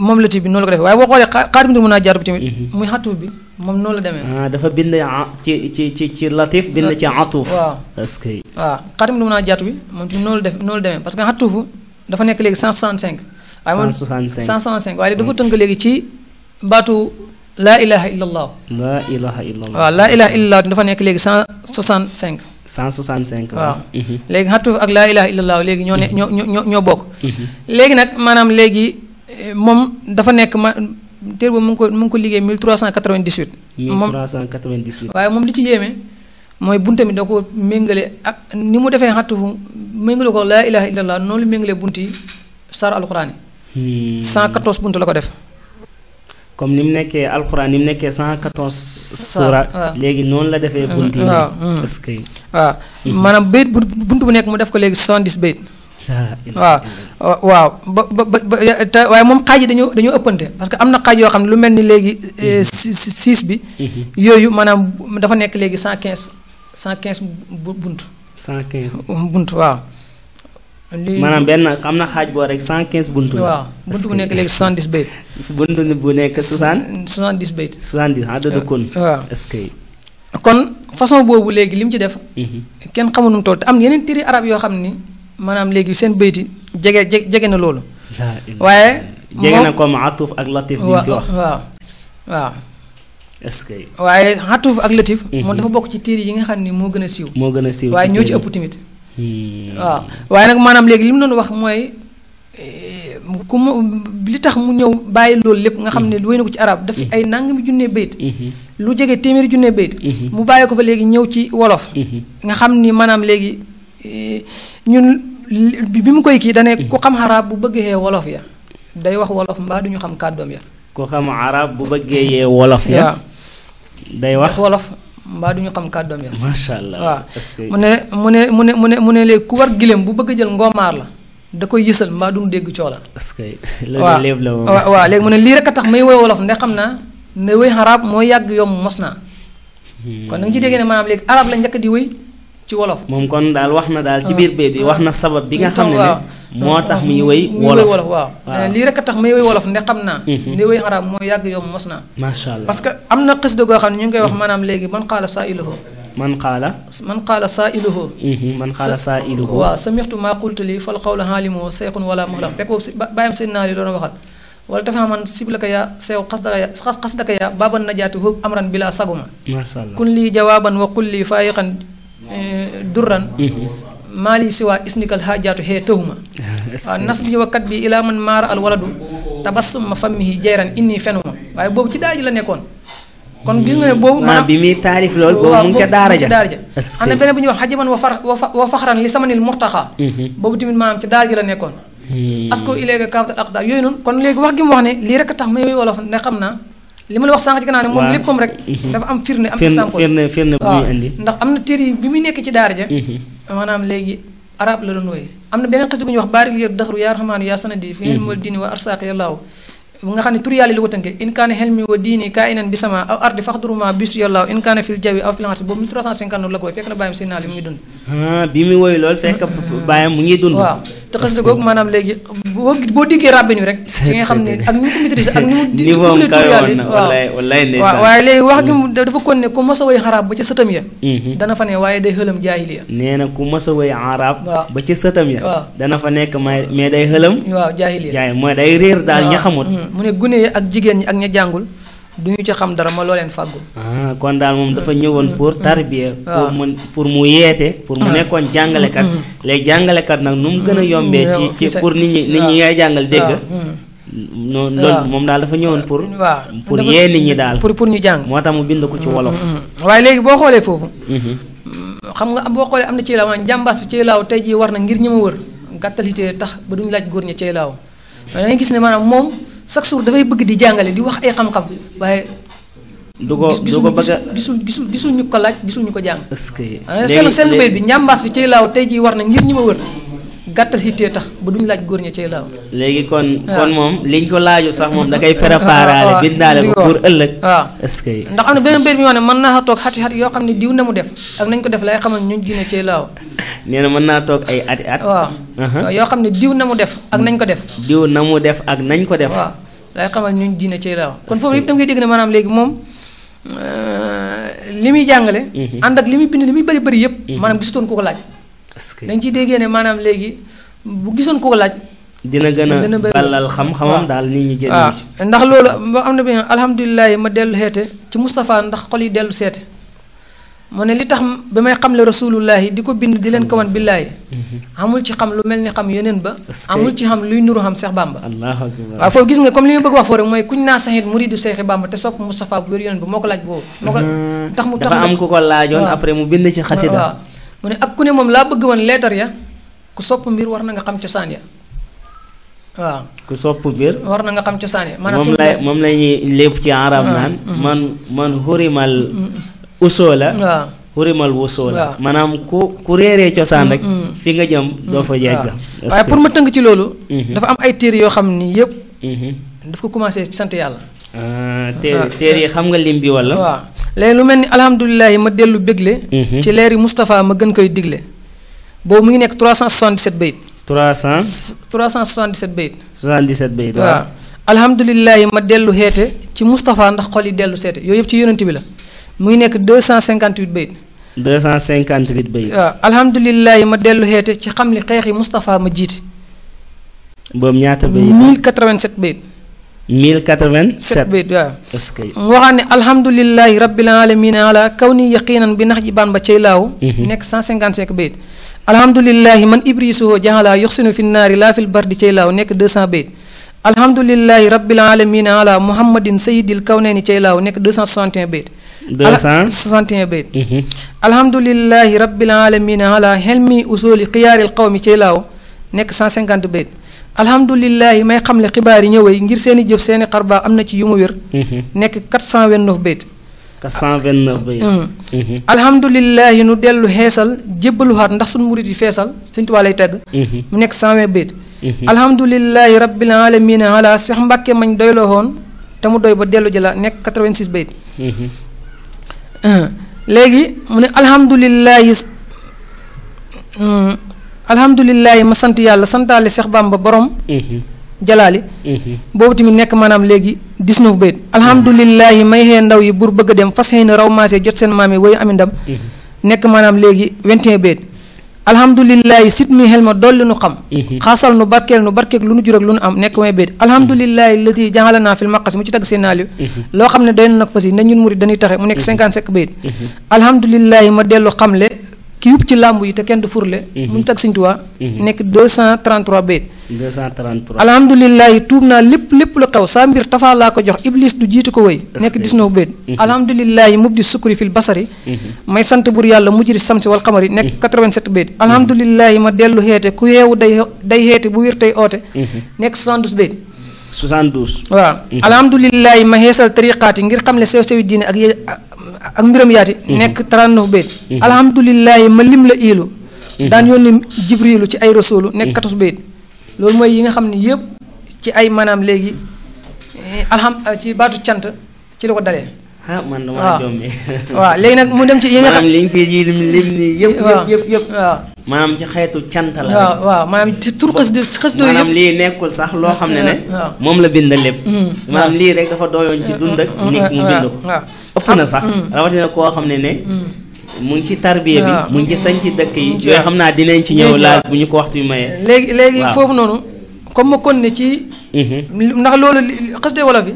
D: moom latif bi noonu la ko defee waaye boo xoolee xaatimatul munaajaat bi tamit. muy xatuuf bi moom noonu la demee.
C: dafa bind ci latif bind ci atuuf.
D: waaw
C: est-ce que.
D: waaw xaatimatul munaajaat bi moom tamit noonu la demee parce que xatuufu dafa nekk léegi 165. 165 waaye dafa tënk léegi ci baatu laa ilaha illallah.
C: laa ilaha illallah.
D: waaw laa ilaha illallah dafa nekk léegi 165.
C: 165
D: waaw léegi xatuuf ak laa ilaha illallah léegi ñoo bokk. léegi nag maanaam léegi moom dafa nekk téere boobu mu ngi ko liggéey 1398.
C: 1398.
D: waaye moom li ci yéeme mooy bunta mi da ko méngale ak ni mu defee xatuufu méngale ko laa ilaha illallah noonu lu méngalee bunt yi saar alxuraan yi. 114 buntu la ko def.
C: comme ni mu nekkee alxuraan ni mu nekkee 114. suura léegi noonu la defee bunt yi.
D: waaw
C: est-ce que.
D: waaw maanaam bayit buntu bu nekk mu def ko léegi 70 bayit. waaw waaye moom xaaj yi dañoo ëppante parce que am na xaaj yoo xam ne lu mel ni léegi 6 bi. yooyu maanaam dafa nekk léegi 115 bunt.
C: 115
D: bunt waaw.
C: maanaam benn am na xaaj boo rek 115 buntu la.
D: waaw buntu bu nekk léegi 70 bayit.
C: buntu bu nekk
D: 70 bayit.
C: 70 adadu kun.
D: waaw
C: est-ce que.
D: kon façon boobu léegi li mu ci def. kenn xamu nu mu toll te am yeneen téere arab yoo xam ni maanaam léegi seen bayit yi jege na loolu. waaye.
C: jege na comme atuf ak latif. bi ñu fi wax
D: waaw.
C: est-ce que.
D: waaye atuf ak latif. moom dafa bokk ci téere yi nga xam ni moo gën a siiw.
C: moo gën a siiw
D: waaye ñoo ci ëpp tamit. waaw waaye nag maanaam léegi li mu doon wax mooy ku mu li tax mu ñëw bàyyi loolu lépp nga xam ne wéy na ko ci arab daf ay nangami junne bayit lu jege téeméeri junne bayit mu bàyyi ko fa léegi ñëw ci wolof nga xam ni maanaam léegi ñun bi mu koy kii dane ku xam arab bu bëggee wolof ya day wax wolof mbaa duñu xam kàddoom ya
C: ku xam arab bu bëggee yee wolof ya day wax
D: wolof mbaa duñu xam kàddoom ya.
C: macha allah
D: waaw mu ne léegi ku war gileem bu bëgg a jël ngoomaar la da koy yësal mbaa du mu dégg coola.
C: est-ce que loolu léeb la moom.
D: waaw léegi mu ne lii rek a tax may woy wolof ndax xam naa ne woy arab moo yàgg yomb mos naa. kon da nga ci dégg ne maanaam léegi arab la njëkk di woy ci wolof.
C: moom kon daal wax na daal ci biir bee di wax na sabab bi nga xam ne moo tax muy woy wolof.
D: waaw lii rek a tax may woy wolof ndax xam naa. ne woy arab moo yàgg yomb mos naa.
C: macha allah
D: parce que am na xis goo xam ne ñu ngi koy wax maanaam léegi man xaala saa iluhu.
C: man xaala
D: saa iluhu.
C: man xaala saa iluhu.
D: waaw samixtu maa qultu li fal xawla xaalimoo seexun wala muxlam fekk boobu si bàyyam seen naa li doon waxal. wala dafa man siblaka yaa sew xasdaka yaa baaban najaati hub amran bila saguma.
C: macha allah
D: kun lii jawaaban wa qul lii faayiqan durran maali siwaa isnikal haajaatu xee tëhuma waaw nas bi wa kat bi ilaa man maara al waladu tabassum ma fammihi jayran inni fenuma waaye boobu ci daara ji la nekkoon kon gis nga ne boobu maanaam
C: bi muy taalif loolu boobu mu ngi ca daara ja
D: am na beneen bu ñuy wax xajaman wa faxran li samanil murtaxa boobu tamit maanaam ci daara ji la nekkoon asko iléegi kawtal aqda yooyu noonu kon léegi wax gi mu wax ne lii rek a tax may wolof ne xam naa li ma la wax sànq ci gannaaw ne moom léppam rek dafa am firnde am exemple
C: firnde bu muy indi
D: ndax am na téere yi bi muy nekk ci daara ja maanaam léegi arab la doon wooye am na beneen xis gu ñuy wax baaril yër daxru yaa rahmaanu yaa sanadi fi xel wal diini wa arsaaq yàllaahu nga xam ne tur yàlla li ko tënkee in kaana xel mi wa diini kaa inan bi sama aw ardi faxduruma bisu yàllaahu in kaana fil jawi aw fil ardi boobu 1359 la ko fekk na bàyyam seen naal yi mu ngi dund
C: bi muy woy loolu fekk bàyyam mu ngi dund
D: waaw te xës googu maanaam léegi boo diggee ràbbe ñu rek ci nga xam ne ak ni mu ko maîtriser ak ni mu di tur yàlla waaw waaye léegi wax gi mu dafa kon ne ku mos a woy xaraab ba ca sëtam ya dana fa ne waaye day xëlam jaahiliya
C: nee na ku mos a woy arab
D: waaw
C: ba ca sëtam ya
D: waaw
C: dana fa nekk mais day xëlam
D: waaw jaahiliya
C: mooy day réer daal ña xamut
D: mu ne gune yi ak jigéen ñi ak ña jàngul duñu ci xam dara ma loo leen fàggul
C: kon daal moom dafa ñëwoon pour tarbiya pour mu yeete pour mu nekkoon jàngalekat léegi jàngalekat nag nu mu gën a yombee ci pour nit ñi ngay jàngal dégg noonu loolu moom daal dafa ñëwoon pour yee nit ñi daal
D: pour ñu jàng
C: moo tax mu bind ko ci wolof
D: waaye léegi boo xoolee foofu xam nga boo xoolee am na ci laaw maa njàmbaas bi ci laaw tey jii war na ngir ñi ma wër gàttalitee tax ba duñu laaj góor ñi ci laaw da ngay gis ne maanaam moom chaque jour dafay bëgg di jàngale di wax ay xam-xam waaye
C: du ko bëgg a
D: gisul ñu ko laaj gisul ñu ko jàng
C: est-ce que
D: seen béy bi njàmbaas bi cey laaw tey jii war na ngir ñi ma wër gàttal hittee tax ba duñu laaj góor ña cey laaw
C: léegi kon moom liñ ko laaju sax moom da koy préparer bindaale ko pour ëllëg
D: waaw
C: est-ce que
D: ndax am na beneen béy bi ñu wax ne mën naa toog xati yoo xam ne diw na mu def ak nañ ko def lay xamal ñun diine cey laaw
C: nee na mën naa toog ay ati at
D: waaw yoo xam ne diw na mu def ak nañ ko def
C: diw na mu def ak nañ ko def
D: waaw lay xamal ñun diine cey laaw kon foofu yëpp da ngay dégg ne maanaam léegi moom li muy jàngale ànd ak li muy bind li muy bëri bëri yëpp maanaam gisutoon ku ko laaj dañ ciy déggee ne maanaam léegi bu gisoon ku ko laaj
C: dina gën a ballal xam-xamam daal nit ñi génn ci
D: ndax loolu am na bi alhamdulilah ma dellu xeete ci Moustapha ndax xol yi dellu seete mu ne li tax ba may xamle rasulullahi di ko bind di leen kawan billaahi amul ci xam lu mel ni xam yeneen ba amul ci xam luy nuru xam Seex Bamba waaw foofu gis nga comme li nga bëgg wax foofu rek mooy kuñ naa saxit muridu Seexi Bamba te sopp Moustapha bu wér yeneen ba moo ko laaj boobu moo ko tax mu tax
C: dafa am ku ko laajoon après mu bind ci xasida
D: waaw mu ne ak ku ne moom laa bëgg woon leetar ya ku sopp mbir war na nga xam cosaan ya waaw
C: ku sopp mbir
D: war na nga xam cosaan ya
C: moom la ñuy lépp ci arab naan man xurimal usoola
D: waaw
C: xurimal wusoola maanaam ku réeree cosaan rek fi nga jëm doo fa yegg
D: waaye pour ma tënk ci loolu dafa am ay téere yoo xam ni yëpp daf ko commencé ci sant yàlla
C: téere yi xam nga lim bi wala
D: waaw léegi lu mel ni alhamdulilahi ma dellu bégle ci leeri Moustapha ma gën koy digle boobu mu ngi nekk 377 bayit 377 bayit
C: 77 bayit
D: waaw alhamdulilahi ma dellu xeete ci Moustapha ndax xol yi dellu seete yooyu yëpp ci yonent bi la mu ngi nekk 258 bayit
C: 258 bayit
D: waaw alhamdulilahi ma dellu xeete ci xam li xeexi Moustapha ma jiite
C: boobu ñaata bayit
D: 1087 bayit
C: 1087
D: bayit waaw
C: est-ce que
D: mu waxaat ne alhamdulilahi rabbil alamina ala kaw ni yaqinan bi nax ji baan ba cey laaw nekk 155 bayit alhamdulilahi man ibrisuho jaxalaa yoxsinu fi naari laa fil bardi cey laaw nekk 200 bayit alhamdulilahi rabbil alamina ala muhammadin sayidil kawnayni cey laaw nekk 261 bayit 261 bayit alhamdulilahi rabbil alamina ala helmi usuli xiyaaril qawmi cey laaw nekk 150 bayit alhamdulilahi may xamle xibaar yi ñëwee ngir seeni jëf seeni xarbaa am na ci yu mu wér nekk 429 bayit
C: 429 bayit
D: alhamdulilahi nu dellu xeesal jébbaluwaat ndax suñu murit yi feesal Sëñ Tuubaa lay tagg mu nekk 120 bayit alhamdulilahi rabbil alamina ala Seex Mbàkke mañ doyloo woon te mu doy ba dellu jëla nekk 86 bayit léegi mu ne alhamdulilahi ma sant yàlla santaale Seex Bamba borom jalaali boobu tamit nekk maanaam léegi 19 bayit alhamdulilahi may xee ndaw yi bur bëgg a dem fas xëy na raw maasee jot seen maam yi woyu ami ndam nekk maanaam léegi 21 bayit alhamdulilahi sit mi xel ma dolli nu xam xaasal nu barkeel lu nu jur ak lu nu am nekk may bayit alhamdulilahi lati jaxala naa fil maqas mu ci tagg seen naaliw loo xam ne doy na nag fas yi ne ñun murit dañuy taxe mu nekk 55 bayit alhamdulilahi ma dellu xamle ki yub ci làmb yi te kenn du furle muñ tag Sëñ Tuubaa nekk 233 bayt
C: 233
D: alhamdulilahi tuub naa lépp lu xew saa mbir tafaa laa ko jox iblis du jiitu ko wéy nekk 19 bayt alhamdulilahi mubdi sukuri fil basari may sant bur yàlla mujjiri samsi wal xamari nekk 87 bayt alhamdulilahi ma dellu xeete ku yeewu day xeete bu wér tey oote nekk 72 bayt
C: 72
D: waaw alhamdulilahi ma xeesal tariqaati ngir xam le sew-sewi diine ak mbiram yaati nekk 39 bayt alhamdulilahi ma lim la iilu daan yónni jibrilu ci ay rasulu nekk 14 bayt loolu mooy yi nga xam ne yëpp ci ay maanaam léegi ci baatu cant ci la ko dalee.
C: man damaa jommee.
D: waaw léegi nag mu dem ci yi nga xam
C: maanaam li nga fi lim nii yëpp. waaw maanaam ci xeetu cant la.
D: waaw maanaam ci tur xës doo yëpp
C: maanaam lii nekkul sax loo xam ne moom la bind lépp. maanaam lii rek dafa doyoon ci dund ak nit mu bind ko. ëpp na sax rawatina koo xam ne mu ngi ci tarbiya bi mu ngi ci sañ ci dëkk yi yooyu xam naa dinañ ci ñëw laaj bu ñu ko waxtu bi mayee
D: léegi foofu noonu comme ma kon ne ci ndax loolu xasida wolof yi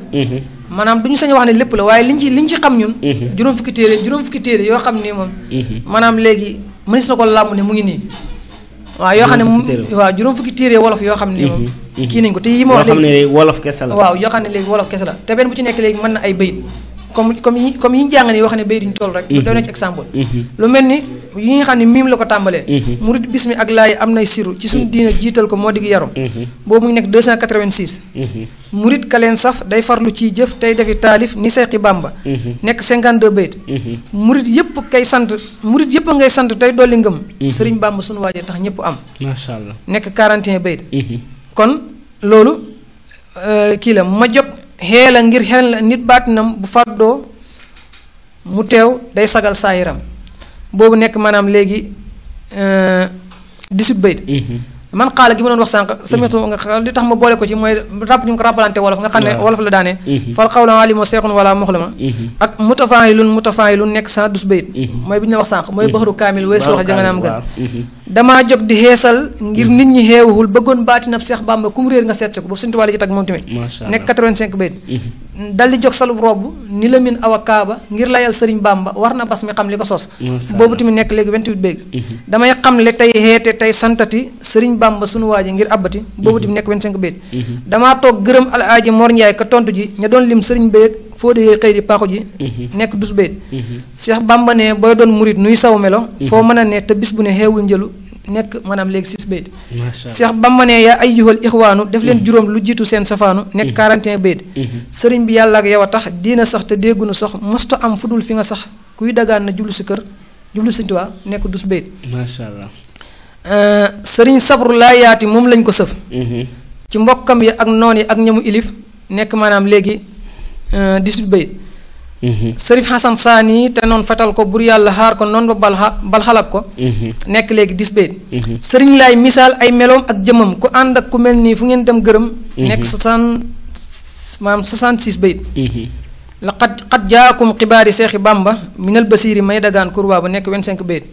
D: maanaam du ñu sañ wax ne lépp la waaye liñ ci xam ñun juróom fukki téere yoo xam ni moom maanaam léegi mënees na ko làmb ne mu ngi nii waaw yoo xam ne waaw juróom fukki téere wolof yoo xam ne moom kii nañ ko te yi ma wax léegi
C: wolof kese la
D: waaw yoo xam ne léegi wolof kese la te benn bu ci nekk léegi mën na ay bayit comme yi ñu jàng nii wax ne bay duñ toll rek doy na ci exemple lu mel ni yi nga xam ne miim la ko tàmbalee murid bismi ak laay am nay siru ci suñu diine jiital ko moo digg yaru boobu mu ngi nekk 286 murid ka leen saf day farlu ciy jëf tey defi taalif ni Seexi Bàmba nekk 52 bayt murid yëpp ngay sant tey dolli ngëm Sëriñ Bàmba suñu waajee tax ñëpp am
C: masha Allah
D: nekk 41 bayt kon loolu kii la ma jog xeela ngir xel la nit baatinam bu fàddoo mu teew day sagal saayiram boobu nekk maanaam léegi 18 bayt man xaala gi ma doon wax sànq samitu nga li tax ma boole ko ci mooy ràpp ñu ko rappalante wolof nga xam ne wolof la daanee fal xawla alimoo seexun wala moxlama ak mutafaayilun nekk 112 bayt mooy bi ñu la wax sànq mooy baxaru kaamil way sooxa janganaam gën damaa jóg di xeesal ngir nit ñi xeewuwul bëggoon baatinab Seex Bàmba ku mu réer nga seet ko boobu Sëñ Tuubaa la ci tag moom tamit nekk 85 bayt dal di jóg salub robb ni la min awa kaaba ngir layal Sëriñ Bàmba war na bas mi xam li ko sos boobu tamit nekk léegi 28 bayt damay xam le tey xeete tey santati Sëriñ Bàmba sunu waaji ngir abbati boobu tamit nekk 25 bayt damaa toog gërëm Alaaji Mor Njaay ka tontu ji ña doon lim sëriñ béeg foo dee xëy di paaxu ji nekk 12 bayt Seex Bàmba ne booy doon murit nuy saw melo foo mën a ne te bis bu ne xeewul njëlu nekk maanaam léegi 6 bayt Seex Bàmba ne yaa ayyuhal ixwaanu def leen juróom lu jiitu seen safaanu nekk 41 bayt sëriñ bi yàlla ak yow a tax diina sax te déggunu sox mosta am fu dul fi nga sax kuy dagaan na jublu si kër jublu Sëñ Tuubaa nekk 12 bayt
C: masha Allah
D: sëriñ sabru laa yaati moom lañ ko sëf ci mbokkam yi ak noon yi ak ñamu ilif nekk maanaam léegi 18 bayt sërif Xasan Saani te noonu fetal ko bur yàlla xaar ko noonu ba bal xalak ko nekk léegi 10 bayt sëriñ laay misaal ay meloom ak jëmam ku ànd ak ku mel nii fu ngeen dem gërëm nekk 66 bayt la xat jaakum xibaari Seexi Bàmba minal basiiri may dagaan kurwaa ba nekk 25 bayt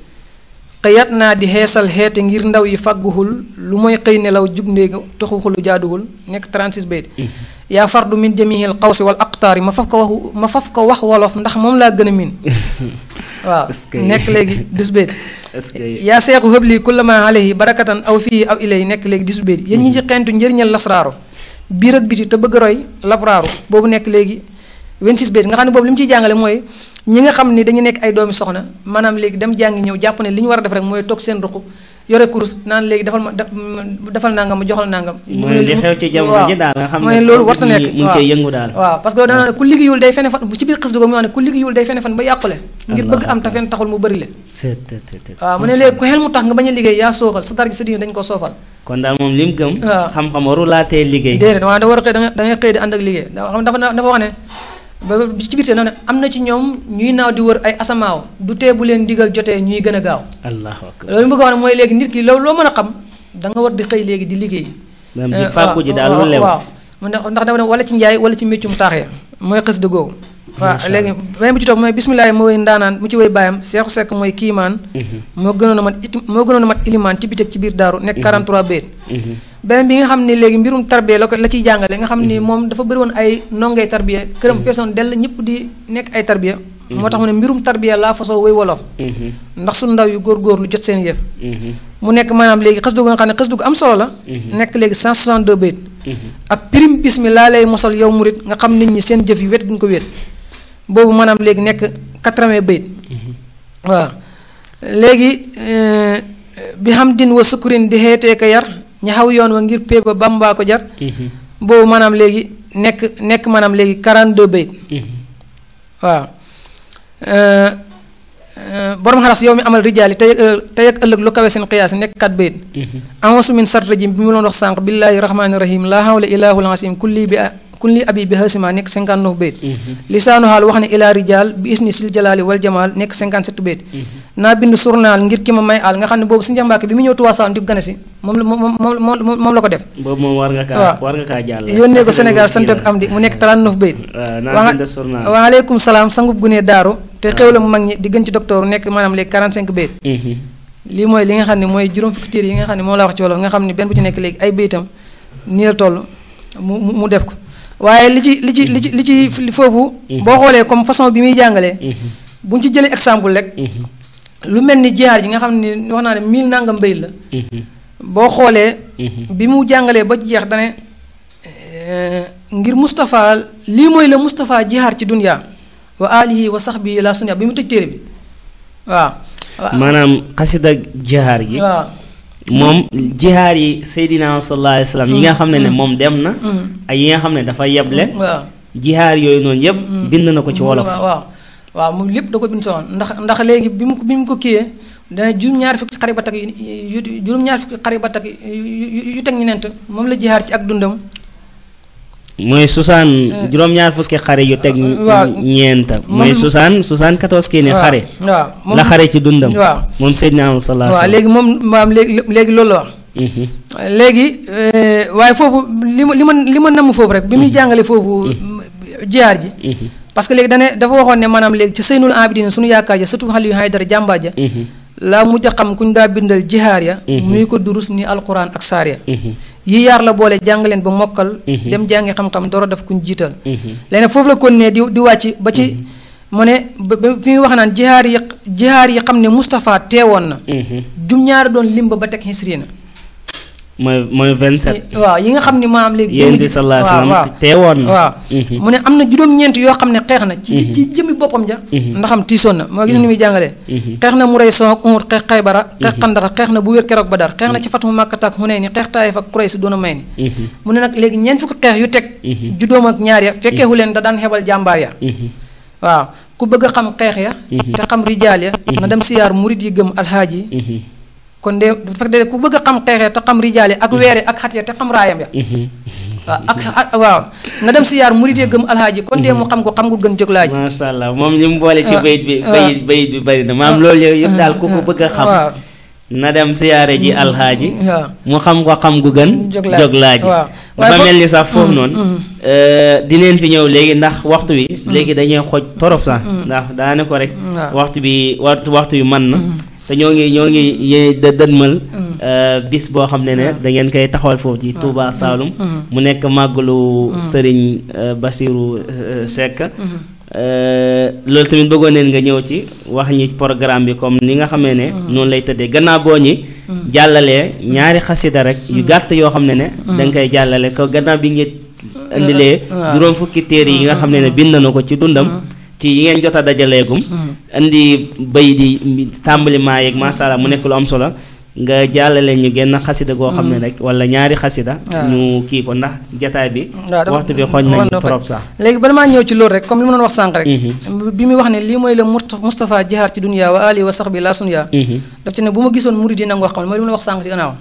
D: xëyat naa di xeesal xeete ngir ndaw yi fàgguwul lu mooy xëy nelaw jug ndéega toxuxulu jaaduwul nekk 36 bayt yaa fardu min jamihil xawsi wal aqtaar yi ma faf ko wax wolof ndax moom laa gën a miin waaw nekk léegi 10 bayt yaa seexu xëbli kullama alayhi barakatan aw fii aw ilay nekk léegi 10 bayt yéen ñi ci xentu njëriñal lasraaru biir ak biti te bëgg roy lapraaru boobu nekk léegi 26 bayt nga xam ne boobu li mu ciy jàngale mooy ñi nga xam ni dañu nekk ay doomi soxna maanaam léegi dem jàngi ñëw jàpp ne li ñu war a def rek mooy toog seen ruq yore kurus naan léegi defal nangam ma joxal nangam.
C: mooy li xew ci jamono ji daal nga xam ne
D: mooy loolu warta nekk
C: mu ngi cee yëngu daal.
D: waaw parce que dana ne ku liggéeyul day fene fan ci biir xës dugg mu wax ne ku liggéeyul day fene fan ba yàqule ngir bëgg am te fen taxul mu bëri le waaw mu ne léegi ku xel mu tax nga bañ a liggéey yaa sooxal sa dar gi sa diine dañ koo soofal
C: kon daal moom lim gëm xam-xam waru laatee liggéey
D: déedéet waaw da war a xëy da ngay xëy di ànd ak liggéey dafa wax ne ba ci biir na ne am na ci ñoom ñuy naaw di wër ay asamaaw du tee bu leen digal jotee ñuy gën a gaaw.
C: allahu akbar
D: loolu mu bëgg a wax ne mooy léegi nit ki loo mën a xam da nga war di xëy léegi di liggéey.
C: même di fàggu ji daal lu lew
D: waaw ndax dafa ne wala ci njaay wala ci méccum taax ya mooy xës de googu. waaw léegi beneen bu ci topp mooy bisimilah mu woy ndaanaan mu ci woy baayam Seexu Sekk mooy kiimaan. moo gënoon a mat ilimaan ci bitek ci biir daaru nekk 43 bayt. beneen bi nga xam ne léegi mbirum tarbiya la ciy jàngale nga xam ni moom dafa bëri woon ay ndongay tarbiya këram feesoon dell ñëpp di nekk ay tarbiya moo tax mu ne mbirum tarbiya laa fasoo way wolof ndax su ndaw yu góorgóorlu jot seen yëf mu nekk maanaam léegi xasida gu nga xam ne xasida gu am solo la nekk léegi 162 bayt ak prime bismillah lay mosal yow murit nga xam nit ñi seen jëf yi wet guñ ko wet boobu maanaam léegi nekk 80 bayt waaw léegi bi xam din wa sukkurin di xeetee ko yar ña xaw yoon wa ngir péeba bambaa ko jar boobu maanaam léegi nekk maanaam léegi 42 bayt waaw borom xaras yow mi amal rijaal yi tey ak ëllëg lu kawe seen xiyaas nekk 4 bayt amosu min sart rajim bi mu doon wax sànq billaahi rahmaani rahim laa hawla ilaahul asim kulli abi bi hasima nekk 59 bayt lisaanu xaal wax ne ilaa rijaal bi isni sil jalaali wal jamaal nekk 57 bayt naa bind journal ngir ki ma may aal nga xam ne boobu si njambake bi mu ñëw tuwaasaam di ko gane si moom la ko def
C: boobu moom war nga kaa jàll
D: yónnee ko Sénégal sant ak am di mu nekk 39 bayt waaleykum salaam sangub gunee daaru te xew la mu mag ñi di gën ci docteur nekk maanaam léegi 45 bayt lii mooy li nga xam ne mooy juróom fukki téere yi nga xam ne moom la wax ci wolof nga xam ne benn bu ci nekk léegi ay baytam nii la toll mu def ko waaye li ci foofu boo xoolee comme façon bi muy jàngalee bu ñu ci jëlee exemple rek lu mel ni jihaar ji nga xam ne wax naa ne 1000 nangam bayt la boo xoolee bi mu jàngalee ba jeex dane ngir Moustapha lii mooy la Moustapha jihaar ci dunya wa alihi wa sahbihi la sunya bi mu tëj téere bi waaw
C: maanaam xasida jihaar gi
D: waaw
C: moom jihaar yi Seydina sallallahu alayhi wa sallam yi nga xam ne moom dem na ak yi nga xam ne dafa yeble
D: waaw
C: jihaar yooyu noonu yëpp bind na ko ci wolof
D: waaw moom lépp da ko bind soon ndax léegi bi mu ko kiiyee dana juróom-ñaari fukki xari ba takk yu teg ñeneent moom la jihaar ci ak dundam
C: mooy juróom-ñaar fukki xare yu teg ñeenta mooy 74 kii ne xare
D: waaw
C: la xare ci dundam
D: waaw
C: moom Seydina sallallahu alayhi wa sallam
D: waaw léegi moom maam léegi loolu la wax léegi waaye foofu li ma namm foofu rek bi muy jàngale foofu jihaar ji parce que léegi dafa waxoon ne maanaam léegi ci Seynul Abidin suñu yaakaar ja surtout xale yu Haydara jàmbaar ja laa mujj a xam kuñ daa bindal jihaar ya muy ko durus ni alquran ak saar ya yi yaar la boole jàng leen ba mokkal dem jàngi xam-xam door a def kuñ jiital léegi foofu la kon ne di wàcc ba ci mu ne fi muy wax naan jihaar yi xam ne Moustapha teewoon na jum-ñaari doon limba ba teg xisri na
C: mooy 27
D: waaw yi nga xam ne maanaam léegi
C: yéen di sallallahu alayhi wa sallam teewoon na
D: waaw mu ne am na juróom-ñeent yoo xam ne xeex na ci jëmmi boppam ja ndaxam tiisoon na moo gis ni muy jàngalee xeex na mu rey son ak umut xeex Xaybara xeex Xandaxa xeex na bu wér keroog Badar xeex na ci Fatu Makka ak Hunayn xeex Taayif ak Quraysh doon a may ni mu ne nag léegi ñeent fukki xeex yu teg juddoom ak ñaar ya fekkeehu leen da daan xebal jàmbaar ya waaw ku bëgg a xam xeex ya te xam rijaal ya na dem siyaar murit yi gëm alxaaji kon de bu fekkee ku bëgg a xam xeexee te xam rijaale ak weere ak xat ya te xam raayam ya waaw na dem si yaar murit ya gëm alxaaji kon de mu xam ko xam gu gën jóg laaji
C: masha Allah moom li mu boole ci bayit bi bari na maam loolu yëpp daal ku ko bëgg a xam na dem siyaare ji alxaaji mu xam ko xam gu gën jóg laaji dafa mel ni sax foofu noonu dineen fi ñëw léegi ndax waxtu wi léegi dañuy xoj torop sax ndax daane ko rek waxtu wi mën na te ñoo ngi dëdmal bis boo xam ne da ngeen koy taxawal foofu ci Touba Saloum mu nekk màggalu Serigne Bassirou Seck loolu tamit bëggoon neen nga ñëw ci wax ñi programme bi comme ni nga xamee ne noonu lay tëddee gannaaw boo ñi jàllalee ñaari xasida rek yu gàtt yoo xam ne danga koy jàllale ko gannaaw bi ngi indilee juróom fukki téere yi nga xam ne bind na ko ci dundam ci yi ngeen jot a dajaleegum indi bay di tàmbali maa yeeg masha Allah mu nekk lu am solo nga jàllale ñu genn xasida goo xam ne rek wala ñaari xasida ñu kii ko ndax jataay bi waxtu bi xooj nañ trop sax
D: léegi bala maa ñëw ci loolu rek comme li ma doon wax sànq rek bi muy wax ne lii mooy la Moustapha jihaar ci dunya wa alihi wa sahbi la sunya daf ci ne bu ma gisoon murid yi nangoo xam ne mooy li ma wax sànq ci gannaaw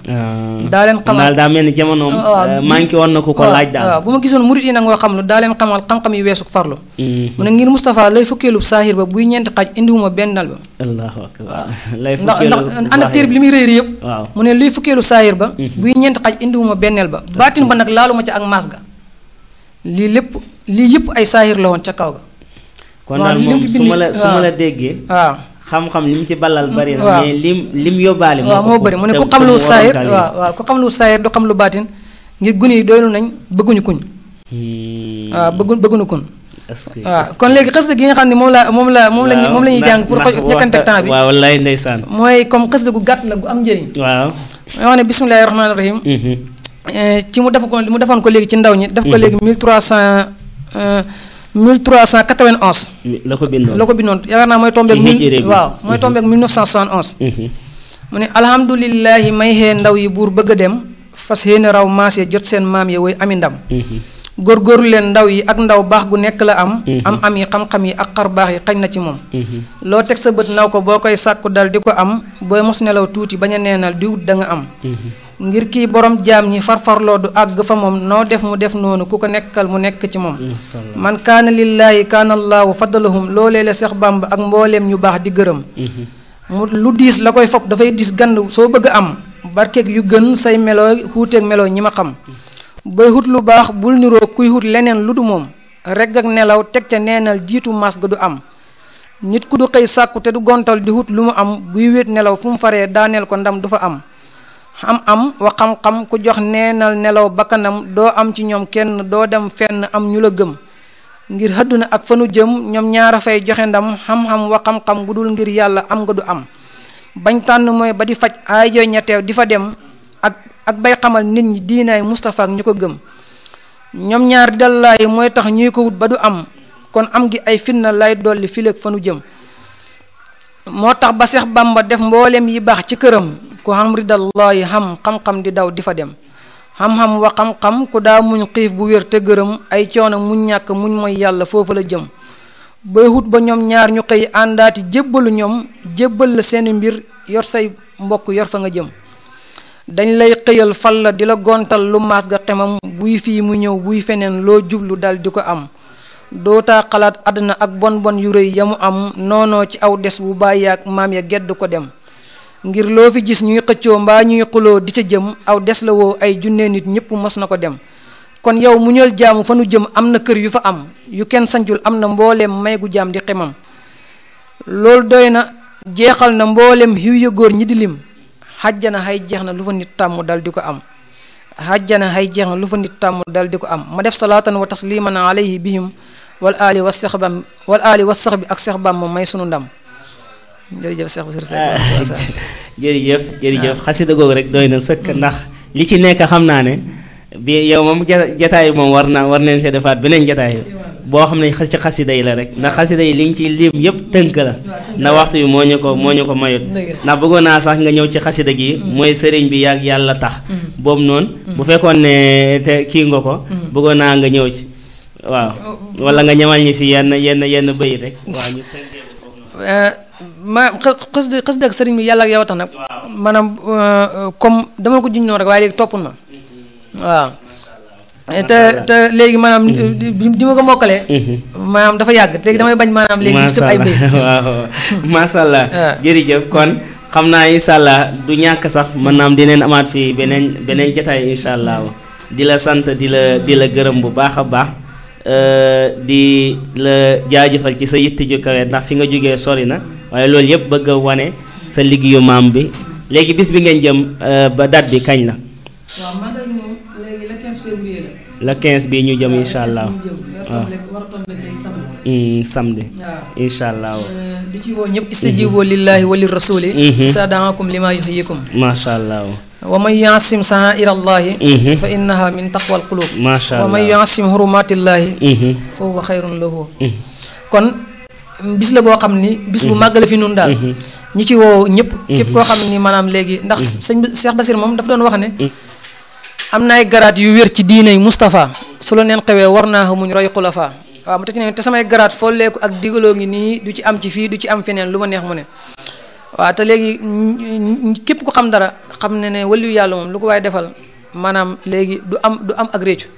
D: daa leen xamal
C: daal daa mel ni jamonoom manqué woon na ku ko laaj daal
D: waaw bu ma gisoon murid yi nangoo xam lu daa leen xamal xam-xam yi weesu farlu mu ne ngir Moustapha lay fukkeelu saahir ba buy ñeenti xaj indiwuma bennal ba
C: allahu akbar lay
D: ndax ànd ak téere bi li muy réer yëpp
C: waaw
D: mu ne luy fukkeelu saayir ba buy ñeent xaj indiwuma benneel ba baatin ba nag laaluma ca ak maas ga lii yëpp ay saayir la woon ca kaw ga
C: kon daal moom su ma la déggee
D: waaw
C: xam-xam li mu ci balal bari na mais lim yóbbaale
D: moo bëri mu ne ku xam lu saayir waaw ku xam lu saayir du xam lu baatin ngir gune yi doylu nañ bëgguñu kuñ waaw bëgguñu kuñ waaw kon léegi xasida gi nga xam ne moom la ñuy jàng pour ñàkkante temps bi.
C: waaw wallaay ndeysaan.
D: mooy comme xasida gu gàtt la gu am njëriñ.
C: waaw.
D: mooy wax ne bismillaahi rahmaani rahiim. ci mu defoon ko léegi ci ndaw ñi. def ko léegi 1391.
C: la ko
D: bindoon yaakaar naa mooy tombeek mooy tombeek 1971. mu ne alhamdulillahi may xee ndaw yi buur bëgg a dem fas yéene raw maas ya jot seen maam ya woy ami ndam. góorgóorlu leen ndaw yi ak ndaw baax gu nekk la am. am yi xam-xam yi ak xar baax yi xañ na ci moom. loo teg sa bët naw ko boo koy sàkku dal di ko am booy mos nelaw tuuti bañ a neenal di wut da nga am. ngir kii borom jaam ñi farfarloo du àgg fa moom noo def mu def noonu ku ko nekkal mu nekk ci moom. man kaana lillaahi kaana allaahu faddalahum loolee la Seex Bàmba ak mbooleem ñu baax di gërëm. mu lu diis la koy fopp dafay diis gand soo bëgg a am barkeeg yu gën say meloo xuuteeg meloo ñi ma xam. booy xut lu baax bul niroo kuy xut leneen lu du moom regg ak nelaw teg ca neenal jiitu mas ga du am. nit ku du xëy sàkku te du gontal di xut lu mu am buy wéet nelaw fu mu faree daaneel ko ndam du fa am. am wa xam-xam ku jox neenal nelaw bakkanam doo am ci ñoom kenn doo dem fenn am ñu la gëm. ngir àdduna ak fanu jëm ñoom ñaara fay joxe ndam xam-xam wa xam-xam bu dul ngir yàlla am nga du am. bañ tànn mooy ba di faj ay jooy ñetteew di fa dem ak bay xamal nit ñi diinaay Mustafa ak ñu ko gëm. ñoom ñaar di dallaay mooy tax ñuy ko wut ba du am kon am gi ay fitna lay dolli fileeg fanu jëm. moo tax ba Seex Bàmba def mboolem yi baax ci këram ku xam ridallaahi xam-xam di daw di fa dem. xam-xam wa xam-xam ku daa muñ xiif bu wér te gërëm ay coono muñ ñàkk muñ mooy yàlla foofu la jëm. bay wut ba ñoom ñaar ñu xëy àndaati jébbalu ñoom jébbal la seeni mbir yor say mbokk yor fa nga jëm. dañ lay xëyal fal la di la gontal lu maas ga xemam buy fii mu ñëw buy feneen loo jublu dal di ko am. dootaa xalaat àdduna ak bon bon yu rëy ya mu am noonoo ci aw des bu bàyyi ak maam ya gedd ko dem. ngir loo fi gis ñuy xëccoo mbaa ñuy xuloo di ca jëm aw des la woo ay junne nit ñëpp mos na ko dem. kon yow mu ñël jaamu fa nu jëm am na kër yu fa am yu kenn sancul am na mbooleem may gu jaam di xemam. loolu doy na jeexal na mbooleem xiw ya góor ñi di lim. xajjana xay jeex na lu fa nit tàmm dal di ko am. xajjana xay jeex na lu fa nit tàmm dal di ko am ma def salaatan wa tasliman alayhi bihim wal aali wa sax bi ak Seex Bàmba may sunu ndam. jërëjëf Seex Basiru
C: jërëjëf xasida googu rek doy na sëkk ndax li ci nekk xam naa ne bi yow moom jataay moom war neen see defaat beneen jataay boo xam ne ci xasida yi la rek ndax xasida yi li nga ci lim yëpp tënk la ndax waxtu bi moo ñu ko mayut ndax bëggoon naa sax nga ñëw ci xasida gi mooy sëriñ bi yàgg yàlla tax boobu noonu bu fekkoon ne te kii nga ko bëggoon naa nga ñëw ci waaw wala nga ñamal ñi si yenn bëyit rek waaw ñu tënkee
D: ma xasida ak sëriñ bi yàlla ak yow tax nag maanaam comme dama ko juñ noonu rek waaye léegi toppul ma waaw te léegi maanaam di ma ko mokkalee maanaam dafa yàgg léegi damay bañ maanaam léegi di tëb ay bëy
C: waaw masha Allah jërëjëf kon xam naa insha Allah du ñàkk sax maanaam dineen amaat fii beneen jataay insha Allah di la sant di la gërëm bu baax a baax di la jaajëfal ci sa yitte ju kawe ndax fi nga jógee sori na waaye loolu yëpp bëgg a wane sa liggéeyu maam bi léegi bis bi ngeen jëm ba date bi kañ la.
D: waaw magal moom léegi le 15 février
C: le
D: la.
C: 15 bii ñu jëm incha allah.
D: waaw war a tombé léegi samedi.
C: samedi.
D: waaw
C: incha allah.
D: di ci woo ñëpp istajibu lillahi wa lir rasuli. sadaakum lima yuhyikum.
C: macha allah.
D: wa man yaasim saa'irallahi fa innaha min taqwal qulub.
C: macha allah
D: wa man yaasim hurumatillahi fa huwa xayrun lahu. kon bis la boo xam ni bis bu màgg la fi nun daal. ñi ci woo ñëpp. képp koo xam ni maanaam léegi ndax sëñ Seex Basiir moom dafa doon wax ne. am na ay garaat yu wér ci diiney Moustapha su la neen xewee war naa muñ roy xulafa waaw mu te ci ne te samay garaat folleeku ak digaloo ngi nii du ci am ci fii du ci am feneen lu ma neex mu ne. waaw te léegi képp ku xam dara xam ne waliyu yàlla moom lu ko waaye defal maanaam léegi du am ak réccu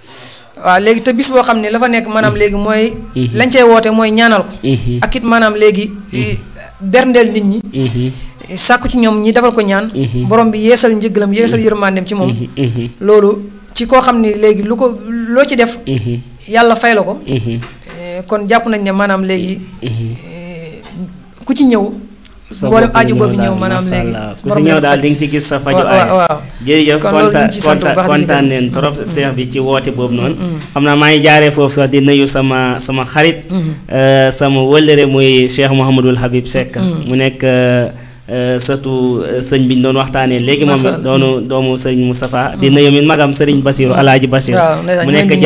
D: waaw léegi te bis boo xam ne la fa nekk maanaam léegi mooy lañ cey woote mooy ñaanal ko ak it maanaam léegi berndeel nit ñi sàkku ci ñoom ñi defal ko ñaan borom bi yeesal njëggalam yeesal yërmandeem ci moom loolu ci koo xam ne léegi loo ci def yàlla fay la ko kon jàpp nañ ne maanaam léegi ku ci ñëw mboolem aju boo fi ñëw maanaam léegi
C: ku si ñëw daal di nga ci gis sa faju aay.
D: waaw
C: jërëjëf kontaan neen trop seex bi ci woote boobu noonu. xam naa maa ngi jaaree foofu sax di nuyu sama xarit. sama wëllëre muy Cheikh Mouhamadul Habib Seck. mu nekk surtout sëñ bi ñu doon waxtaanee léegi moom doomu sëriñ Moustapha. di nuyu min magam sëriñ Basiru Alaaji Basiru. mu nekk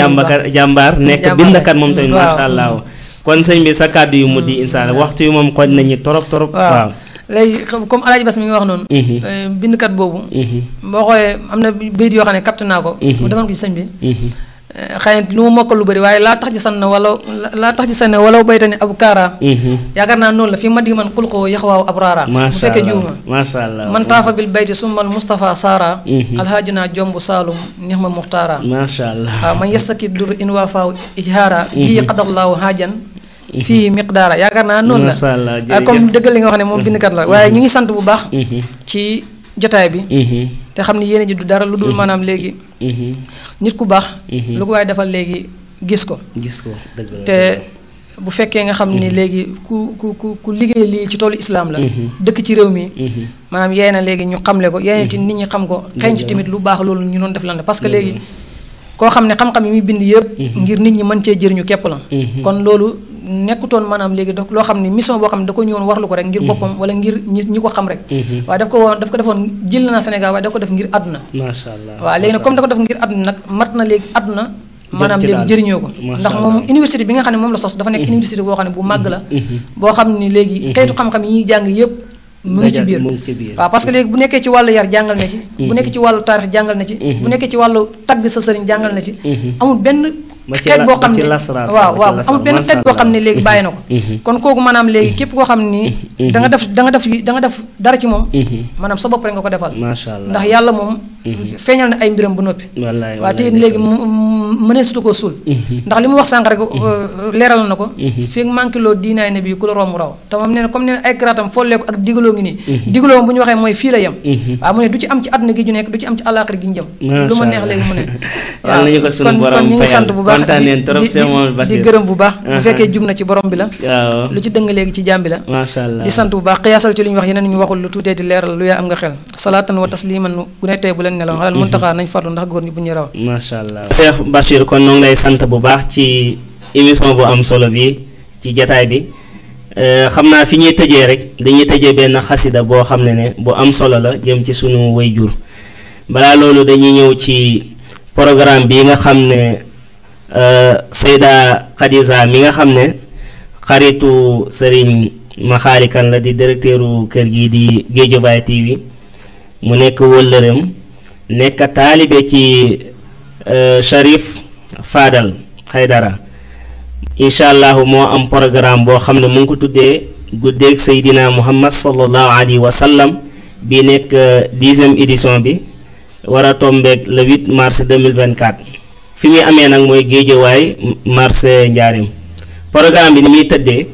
C: jàmbaar nekk bindkat moom tamit macha allah. kon sëñ bi sa kàddu yu mujj incha allah waxtu yu moom xooj nañu torop waaw
D: léegi comme Alaaji Bas mi ngi wax noonu. bindkat boobu. boo xoolee am na bayit yoo xam ne capté naa ko. mu defoon ko ci sëñ bi. xëy na lu mu mokkal lu bëri waaye laa tax ji sann wala baytani abu kaara. yaakaar naa noonu la fi ma di man xulqoo yaxwaaw ab raara. bu fekkee juuma
C: macha allah
D: man taafa bil bayti summal Moustapha Saara. alhaji naa jomb Saalum neex ma muxtaara.
C: macha allah
D: waaw man yasaki dur in waa faaw ijhaara. bii qadallaahu haajan fii miqdaara yaakaar naa noonu la.
C: macha allah
D: comme dëggal li nga wax ne moom bindkat la waaye ñu ngi sant bu baax. ci jotaay bi. te xam ni yéene ji du dara lu dul maanaam léegi. nit ku baax. lu ko waaye defal léegi gis ko.
C: dëgg la
D: te bu fekkee nga xam ni léegi ku liggéey lii ci toolu islam la. dëkk ci réew mi. maanaam yee na léegi ñu xamle ko yee ci nit ñi xam ko. xëy ci tamit lu baax loolu ñu doon def lan la parce que léegi koo xam ne xam-xam yi muy bind yëpp. ngir nit ñi mën cee jëriñu képp la. kon loolu. nekkutoon maanaam léegi loo xam ne mission boo xam ne da ko ñëwoon warlu ko rek ngir boppam wala ngir ñi ko xam rek. waaye daf ko defoon jël na Sénégal waaye daf ko def ngir àdduna.
C: macha allah
D: waaw léegi nag comme da ko def ngir àdduna nag mat na léegi àdduna. maanaam léegi jëriñoo ko. ndax moom université bi nga xam ne moom la sos dafa nekk université boo xam ne bu màgg la. boo xam ne léegi xeetu xam-xam yi ñuy jàng yëpp. mu ngi ci biir waaw parce que léegi bu nekkee ci wàllu yar jàngal na ci. bu nekkee ci wàllu taarix jàngal na ci. bu nekkee ci wàllu tagg sa sëriñ jàngal na ci. amul benn xeet boo xam ne waaw amul benn xeet boo xam ne léegi bàyyi na ko. kon kooku maanaam léegi képp koo xam ni da nga def dara ci moom. maanaam sa bopp rek nga ko defal.
C: macha allah
D: ndax yàlla moom. feeñal na ay mbiram bu noppi. waaw te léegi mënee sutu ko suul. ndax li mu wax sànq rek leeral na ko. fii manqué loo diinaay ne bii ku la romb raw te moom nee na comme nee na ay karaatam follee ko ak digaloo ngi nii. digaloo moom bu ñu waxee mooy fii la yem. waaw mu ne du ci am ci àdduna gi ñu nekk du ci am ci àllaaxira gi ñu jëm. lu ma neex léegi mu ne.
C: yàlla nañu ko sunu borom
D: kon ñu ngi sant bu baax
C: di
D: gërëm bu baax. bu fekkee jub na ci borom bi la. lu ci dëng léegi ci jaam bi la.
C: macha allah
D: di sant bu baax xiyaasal ci li ñu wax yeneen ñu waxul lu tuutee di leeral lu yaa am nga xel salaatan wa tasliman gu ne tey bu leen nelaw xalal muntaxaa nañ farlu ndax góor ñi bu ñu raw.
C: macha allah Cheikh Bachir kon ñoo ngi lay sant bu baax ci émission bu am solo bi ci jataay bi xam naa fi ñuy tëjee rek dañuy tëjee benn xasida boo xam ne bu am solo la jëm ci sunu wayjur balaa loolu dañuy ñëw ci programme bi nga xam ne Seyda Khadija mi nga xam ne xaritu Serigne Makhali Kane la di directeuru kër gi di Guédiawaye TV mu nekk wëllëreem nekk taalibe ci Cherif Fadal Haydara incha allahu moo am programme boo xam ne mu ngi ko tuddee guddeeg Seydina Muhammad sallallahu alayhi wa sallam bi nekk 10e édition bi war a tombeeg le 8 mars 2024 fi muy amee nag mooy Guédiawaye marché Njaarim programme bi ni muy tëddee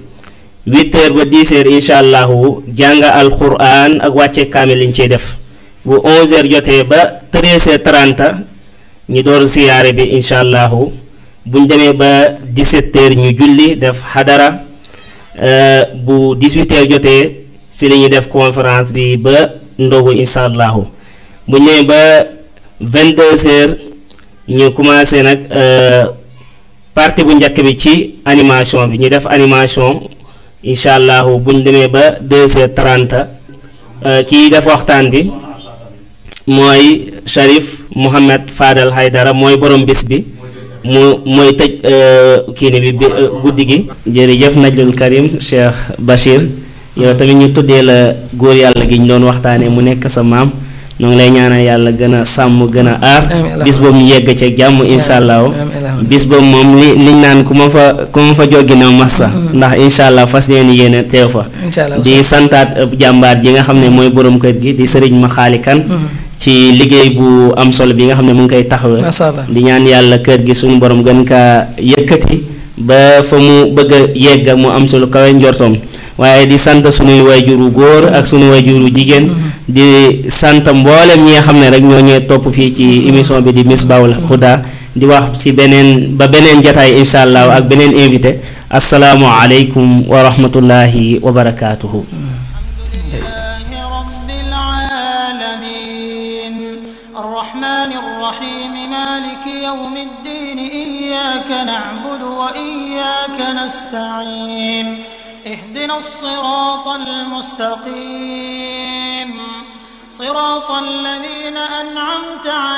C: 8h ba 10h incha allahu jàng alquran ak wàcce kaamil liñ ciy def bu 11h jotee ba 13h30 ñu door siyaare bi incha allahu buñ demee ba 17h ñu julli def xadara bu 18h jotee si la ñuy def conférence bi ba ndogu incha allahu buñ demee ba 22h ñu commencé nag partie bu njëkk bi ci animation bi ñu def animation incha allahu buñ demee ba 2h30 kii def waxtaan bi mooy Cherif Mouhamed Fadal Haydara mooy borom bis bi mooy tëj kii ni bi guddi gi. jërëjëf Najlul Karim Cheikh Bachir yow tamit ñu tuddee la góor yàlla gi ñu doon waxtaanee mu nekk sa maam ñoo ngi lay ñaanal yàlla gën a sàmm gën a aar. bis boobu ñu yegg ci jàmm incha allah. bis boobu moom liñ naan ku ma fa jógi na masta ndax incha allah fas yéene teew fa. di santaat jàmbaar ji nga xam ne mooy borom kër gi di Serigne Makhali Kane ci liggéey bu am solo bi nga xam ne mu ngi koy taxawee. di ñaan yàlla kër gi suñu borom gën kaa yëkkati ba fa mu bëgg a yegg mu am solo kawe njortoom waaye di sant suñuy wayjuru góor ak suñu wayjuru jigéen di sant mboolem ñi nga xam ne rek ñoo ñee topp fii ci émission bi di Misbahul Huda di wax si beneen jataay incha allah ak beneen invité asalaamualeykum wa rahmatullahi wa barakaatuhu.
B: الرحمن الرحيم مالك يوم الدين إياك نعبد وإياك نستعين اهدنا الصراط المستقيم صراط الذين أنعمت عليهم